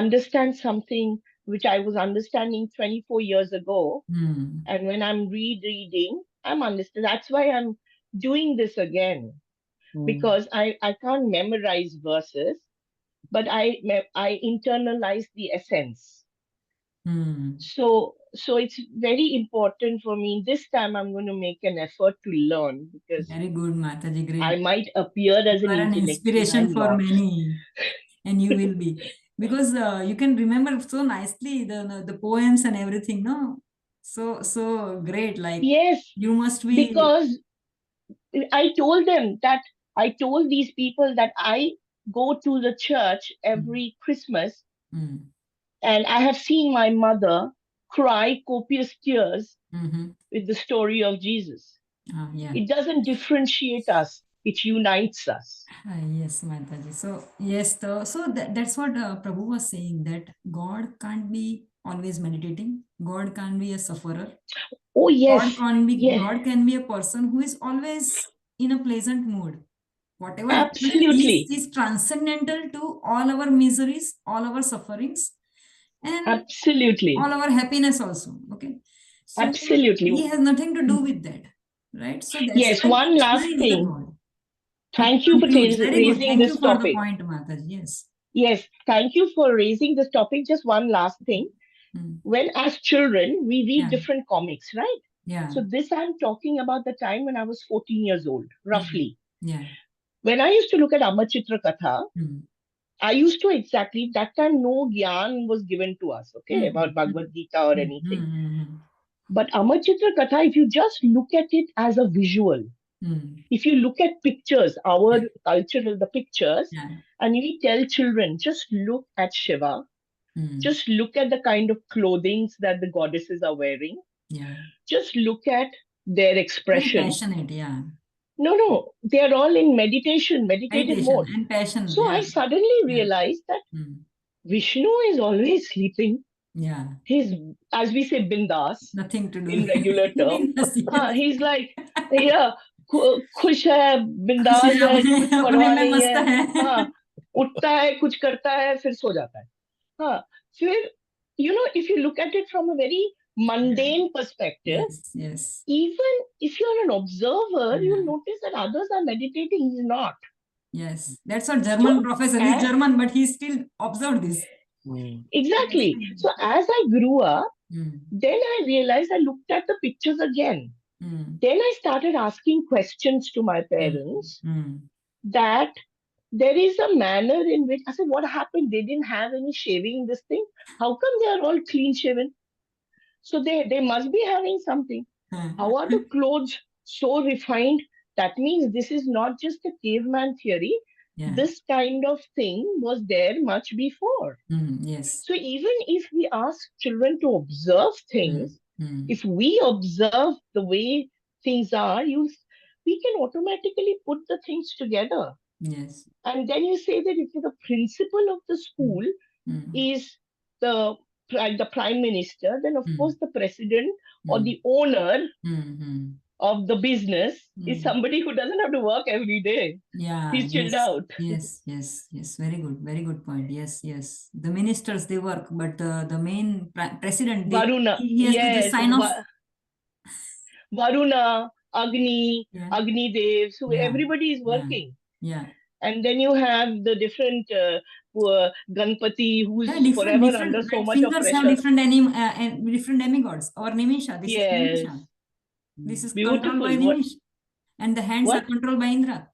understand something which I was understanding 24 years ago. And when I'm rereading, I'm understanding. That's why I'm doing this again. Because I can't memorize verses, but I internalize the essence. So it's very important for me. This time I'm going to make an effort to learn because Very good, Mataji, great. I might appear as You an are an intellectual. inspiration I'm for not. many, and you will be, because you can remember so nicely the poems and everything. No, so great. Like Yes, you must be. because I told them that I told these people that I go to the church every Christmas, and I have seen my mother cry copious tears with the story of Jesus. Yeah. It doesn't differentiate us, it unites us. Yes, Mataji. So yes, that's what Prabhu was saying, that God can't be always meditating. God can't be a sufferer. Oh yes, God can be a person who is always in a pleasant mood. Whatever happens, absolutely, is transcendental to all our miseries, all our sufferings, and absolutely, all our happiness also. Okay, so absolutely. he has nothing to do with that, right? So that's Yes, why one Krishna last is the thing. God. Thank you for Very good. raising Thank you this for the topic. point, Mataji. Yes. Yes, thank you for raising this topic. Just one last thing. When as children, we read different comics, right? Yeah. So this I'm talking about the time when I was 14 years old, roughly. Yeah. When I used to look at Amachitra Katha, I used to exactly, that time no gyan was given to us, okay, about Bhagavad Gita or anything. But Amachitra Katha, if you just look at it as a visual, if you look at pictures, our cultural, the pictures, and we tell children, just look at Shiva, just look at the kind of clothing that the goddesses are wearing, just look at their expression. Very passionate, yeah. No, they are all in meditative mode. And passion. So I suddenly realized that Vishnu is always sleeping. Yeah. He's, as we say, bindas. Nothing to do in regular term. He's like, yeah, खुश है, बिंदास है, कुछ परवाह नहीं है. हाँ, उठता है, कुछ करता है, फिर सो जाता है. हाँ, फिर, if you look at it from a very mundane perspective, even if you're an observer, you notice that others are meditating, he's not. Yes, that's what German professor. He's German, but he still observed this. Exactly. So as I grew up, Mm, then I realized I looked at the pictures again. mm, Then I started asking questions to my parents mm, that there is a manner in which I said, what happened? They didn't have any shaving in this thing. How come they are all clean shaven? So they must be having something. How are the clothes so refined? That means this is not just a caveman theory. yeah. This kind of thing was there much before. Yes. So even if we ask children to observe things, Mm, if we observe the way things are, we can automatically put the things together. yes. And then you say that if the principal of the school Mm, is the the prime minister, then of Mm. course the president or mm, the owner mm. of the business is Mm. somebody who doesn't have to work every day. Yeah, He's chilled yes, out. yes. Very good point. Yes. The ministers they work, but the main president Varuna, he has to just yes, sign off. Varuna, Agni, Yeah, Agni Dev, so yeah, everybody is yeah, working. yeah. And then you have the different Ganpati who's Yeah, forever different under so like much of fingers have pressure. different demigods. Or Nimisha, this is Yes, Nimisha. This is controlled by beautiful. What? Nimish, and the hands are What? controlled by Indra.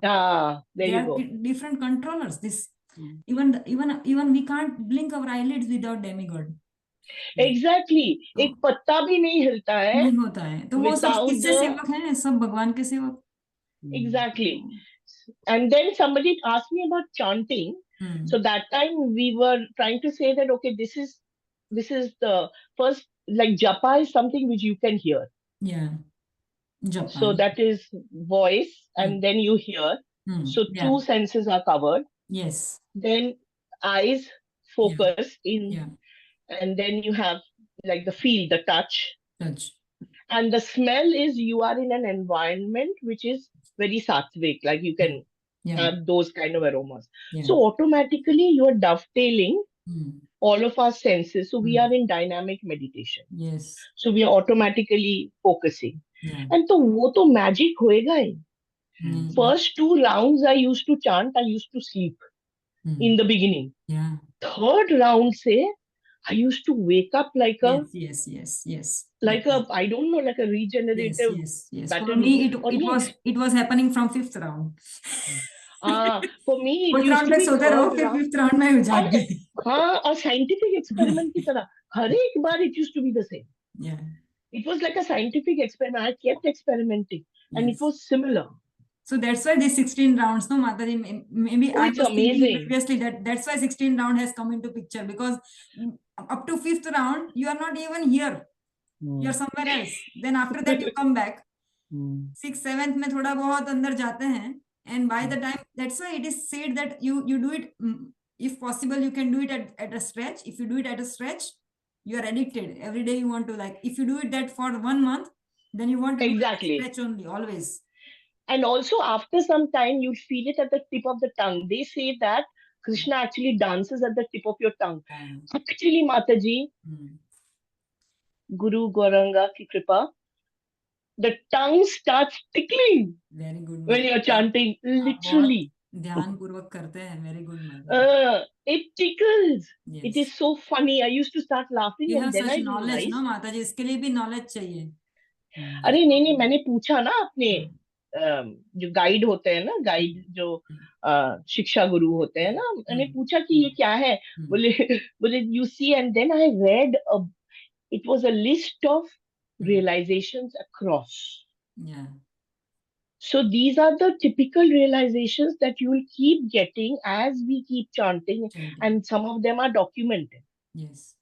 There They you are go. different controllers. This even we can't blink our eyelids without demigod. Exactly. तो एक पत्ता भी नहीं हिलता है नहीं होता है तो वो सब without किससे the सेवक हैं सब भगवान के सेवक. exactly. And then somebody asked me about chanting. Hmm. So that time we were trying to say that okay, this is the first, like japa is something which you can hear. Yeah. So Japan. that is voice, and then you hear. So Yeah. two senses are covered. Yes. Then eyes focus in, Yeah. and then you have like the feel, the touch. Touch. And the smell is you are in an environment which is very sattvic, like you can Yeah. have those kind of aromas. Yeah. So automatically you are dovetailing Hmm. all of our senses. So we Hmm. are in dynamic meditation. Yes. So we are automatically focusing. Yeah. And तो वो तो magic होएगा ही. Hmm. First 2 rounds I used to chant, I used to sleep in the beginning. Yeah. Third round से I used to wake up like a Yes. like a I don't know, like a regenerative Yes. For battery. me, Or it was happening from fifth round. for me it Fourth used round to पे be सोते रहो third फिर round. fifth round में जाग गई. हाँ, और scientific experiment की तरह हर एक बार it used to be the same. Yeah. It was like a scientific experiment. I kept experimenting, and it Yes. was similar. So that's why these 16 rounds, no, Mataji, maybe Oh, I it's was thinking amazing. previously that's why 16 round has come into picture, because up to fifth round, you are not even here. You are somewhere else. Then after that you come back. Sixth, seventh में थोड़ा बहुत अंदर जाते हैं. And by the time, that's why it is said that you do it, if possible, you can do it at a stretch. If you do it at a stretch, you are addicted. Every day you want to, like, if you do it that for 1 month, then you want to Exactly. do it at stretch only, always. And also after some time, you feel it at the tip of the tongue. They say that Krishna actually dances at the tip of your tongue. Actually, Mataji, Guru Gauranga ki kripa, the tongue starts tickling. Very good. When you're chanting, literally. ध्यान पूर्वक करते हैं. Very good. It tickles. Yes. It is so funny. I used to start laughing, You and have then I such knowledge, realized, no, माताजी, इसके लिए भी knowledge चाहिए. अरे नहीं, मैंने पूछा ना अपने जो गाइड होते हैं ना, गाइड जो शिक्षा गुरु होते हैं ना, मैंने पूछा कि ये क्या है. बोले you see, and then I read it was a list of realizations across. Yeah. So these are the typical realizations that you will keep getting as we keep chanting, and some of them are documented. Yes.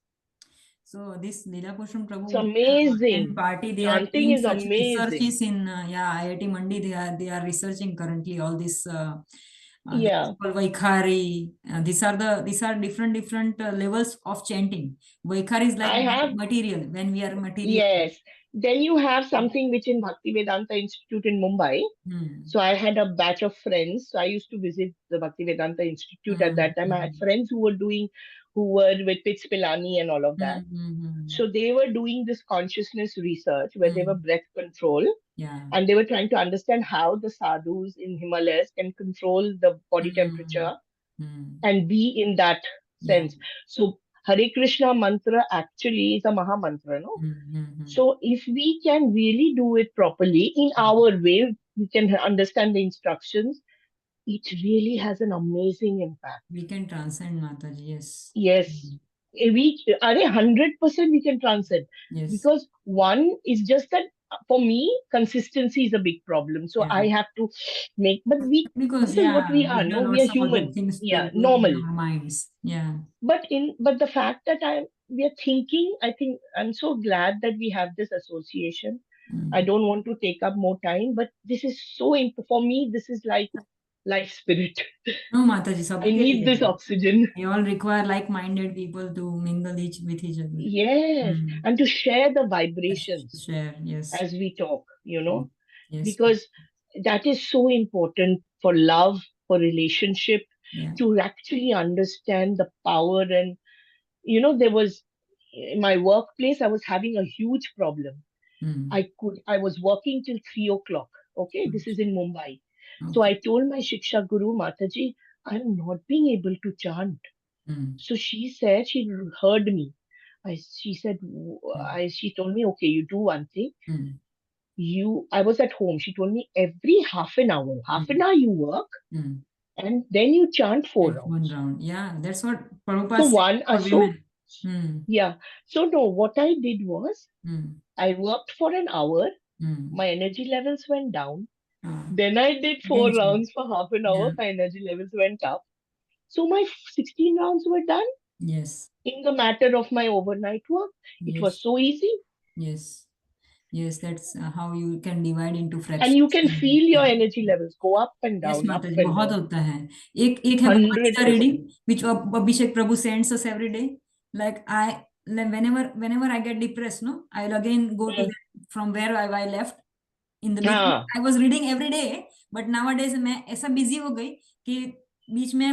So this Leela Purusham Prabhu, It's amazing. and party, they Chanting are doing is such amazing. researches in IIT Mandi. They are researching currently all this. Yeah. Vaikhari. These are different levels of chanting. Vaikhari is like material, when we are material. Yes. Then you have something which in Bhaktivedanta Institute in Mumbai. So I had a batch of friends. So I used to visit the Bhaktivedanta Institute at that time. I had friends who were with Pitts Pilani and all of that. So they were doing this consciousness research where they were breath control. Yeah. And they were trying to understand how the sadhus in Himalayas can control the body temperature and be in that sense. So Hare Krishna mantra actually is a Maha mantra, no? So if we can really do it properly in our way, we can understand the instructions. It really has an amazing impact. We can transcend, Mataji. Yes. Yes. We 100% we can transcend. Yes. Because one is just that for me, consistency is a big problem. So Yeah. I have to make, but Because this is what we we are, have no? We are lots of other human. things Yeah, going normal. in our minds. Yeah. But the fact that we are thinking, I think I'm so glad that we have this association. I don't want to take up more time, but this is so for me, this is like life spirit. No, Mataji, I सबके need लिए this है. oxygen. We all require like-minded people to mingle with each other. Yes, and to share the vibrations Share, yes. as we talk, you know, Yes. because that is so important for love, for relationship, Yeah. to actually understand the power. And there was in my workplace, I was having a huge problem. I was working till 3 o'clock. Okay, this is in Mumbai. So I told my Shiksha Guru, Mataji, I'm not being able to chant. So she said, she heard me. She told me, okay, you do one thing. I was at home. She told me every half an hour you work, and then you chant 4 rounds. One round. Yeah, that's what Prabhupada So said for women. Yeah. So no, what I did was, I worked for an hour. My energy levels went down. Then I did 4 rounds for half an hour. My energy levels went up. So my 16 rounds were done. Yes. In the matter of my overnight work. It was so easy. Yes. Yes, that's how you can divide into fractions. And you can feel your energy levels go up and down. Yes, up Mataji, and बहुत down. होता है. एक है Bhagavad Gita 100%. reading, which Abhishek Prabhu sends us every day. Like whenever I get depressed, no, I'll again go to from where I left. In the beginning, I was reading every day, but nowadays मैं ऐसा busy हो गई कि बीच में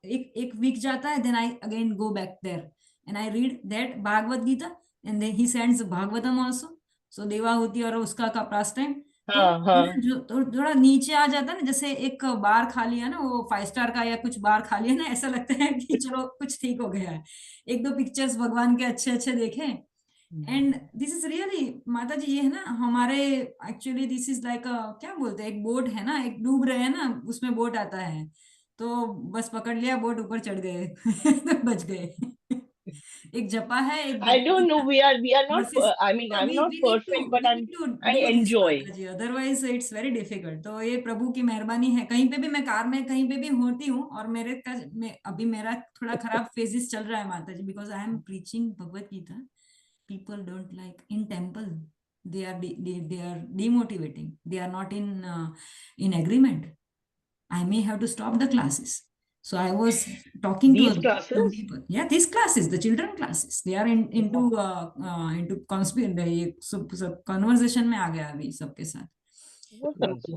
एक week जाता है, then I again go back there and I read that Bhagavad Gita, and then he sends Bhagavatam also. So Devahuti और उसका का pastime. तो जो थोड़ा नीचे आ जाता है ना, जैसे एक बार खा लिया ना, वो 5 स्टार का या कुछ बार खा लिया ना, ऐसा लगता है कि चलो कुछ ठीक हो गया है. 1-2 पिक्चर्स भगवान के अच्छे देखे. एंड दिस इज रियली माता जी, ये है ना हमारे, एक्चुअली दिस इज लाइक क्या बोलते हैं, एक बोट है ना, एक डूब रहे हैं ना, उसमें बोट आता है तो बस पकड़ लिया, बोट ऊपर चढ़ गए तो बच गए. एक जपा है, एक I don't know. We are not. I mean, I'm not perfect, but I enjoy. Otherwise, it's very difficult. तो ये प्रभु की मेहरबानी है. कहीं पे भी मैं कार में कहीं पे भी होती हूँ और अभी मेरा थोड़ा खराब फेजेस चल रहा है माता जी, because I am preaching Bhagavad Gita. People don't like in temple. They are demotivating. They are not in agreement. I may have to stop the classes. So I was talking these to classes? some people. Yeah, these classes, the children classes, they are into conspiracy, conversation में आ गया अभी सबके साथ.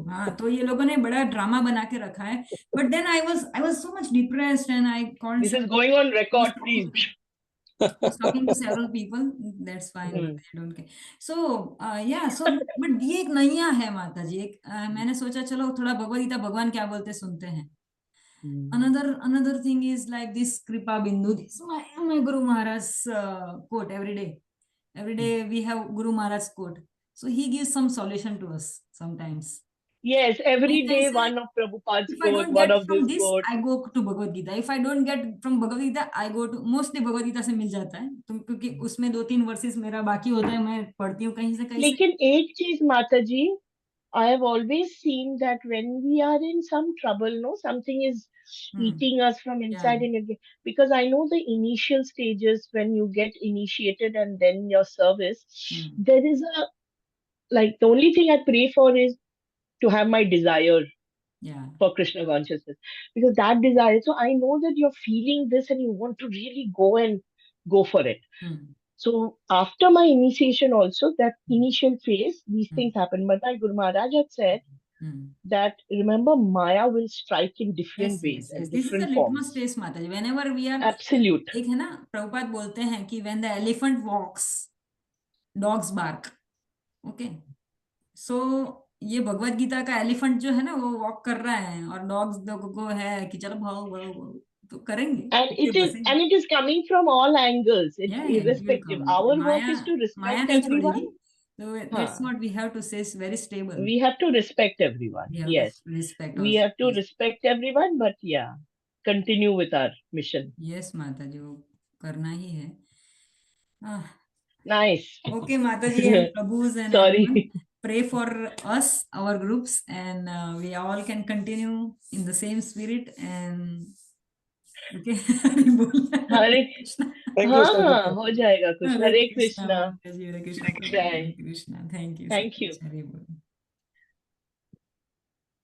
हाँ, तो ये लोगों ने बड़ा ड्रामा बना के रखा है. But then I was so much depressed and I called. This is going on record, please. I was talking to several people. That's fine. I don't care. So yeah. So but ये एक नैया है माता जी. मैंने सोचा चलो थोड़ा भगवद गीता भगवान क्या बोलते सुनते हैं. Another thing is like this Kripa Bindu. This my Guru Maharaj's quote every day. Every day we have Guru Maharaj's quote. So he gives some solution to us sometimes. Yes, every day one of Prabhupada's if I quote, don't one get of from this this, quote. I go to Bhagavad Gita. If I don't get from Bhagavad Gita, I go to mostly Bhagavad Gita से मिल जाता है. तो क्योंकि उसमें 2-3 versus मेरा बाकी होता है, मैं पढ़ती हूँ कहीं से कहीं. लेकिन एक चीज माता जी, I have always seen that when we are in some trouble, no, something is eating us from inside, because I know the initial stages when you get initiated and then your service, there is the only thing I pray for is to have my desire for Krishna consciousness, because that desire, so I know that you're feeling this and you want to really go for it. So after my initiation also, that initial phase, these things happen. But my Guru Maharaj had said that, remember, Maya will strike in different ways and different forms. This is the litmus test, Mataji. Whenever we are... Absolute. एक है ना, प्रभुपाद बोलते हैं कि when the elephant walks, dogs bark. Okay. So ये भगवत गीता का elephant जो है ना, वो वॉक कर रहा है और डॉग्स को है कि चलो भागो. तो करेंगे And इसके it is बसेंगे। and it is coming from all angles. It's Yeah, it will irrespective. come. Our work Maya is to Maya respect नहीं everyone. छोड़ेगी, so that's हाँ. what we have to say is very stable. We have to respect everyone. We have Yes. to respect We also. have to respect everyone, but yeah, continue with our mission. Yes, माता जी, वो करना ही है। Nice. Okay, माता जी and Prabhus and Sorry. everyone, pray for us, our groups, and we all can continue in the same spirit and okay. Hare Krishna. Thank you, हाँ Sajita. हो जाएगा कुछ. Hare Hare Krishna, Krishna. माता जी, Hare Krishna, Prabhu, Jai. Hare Krishna. Thank you. Thank so you. much. Hare Bol.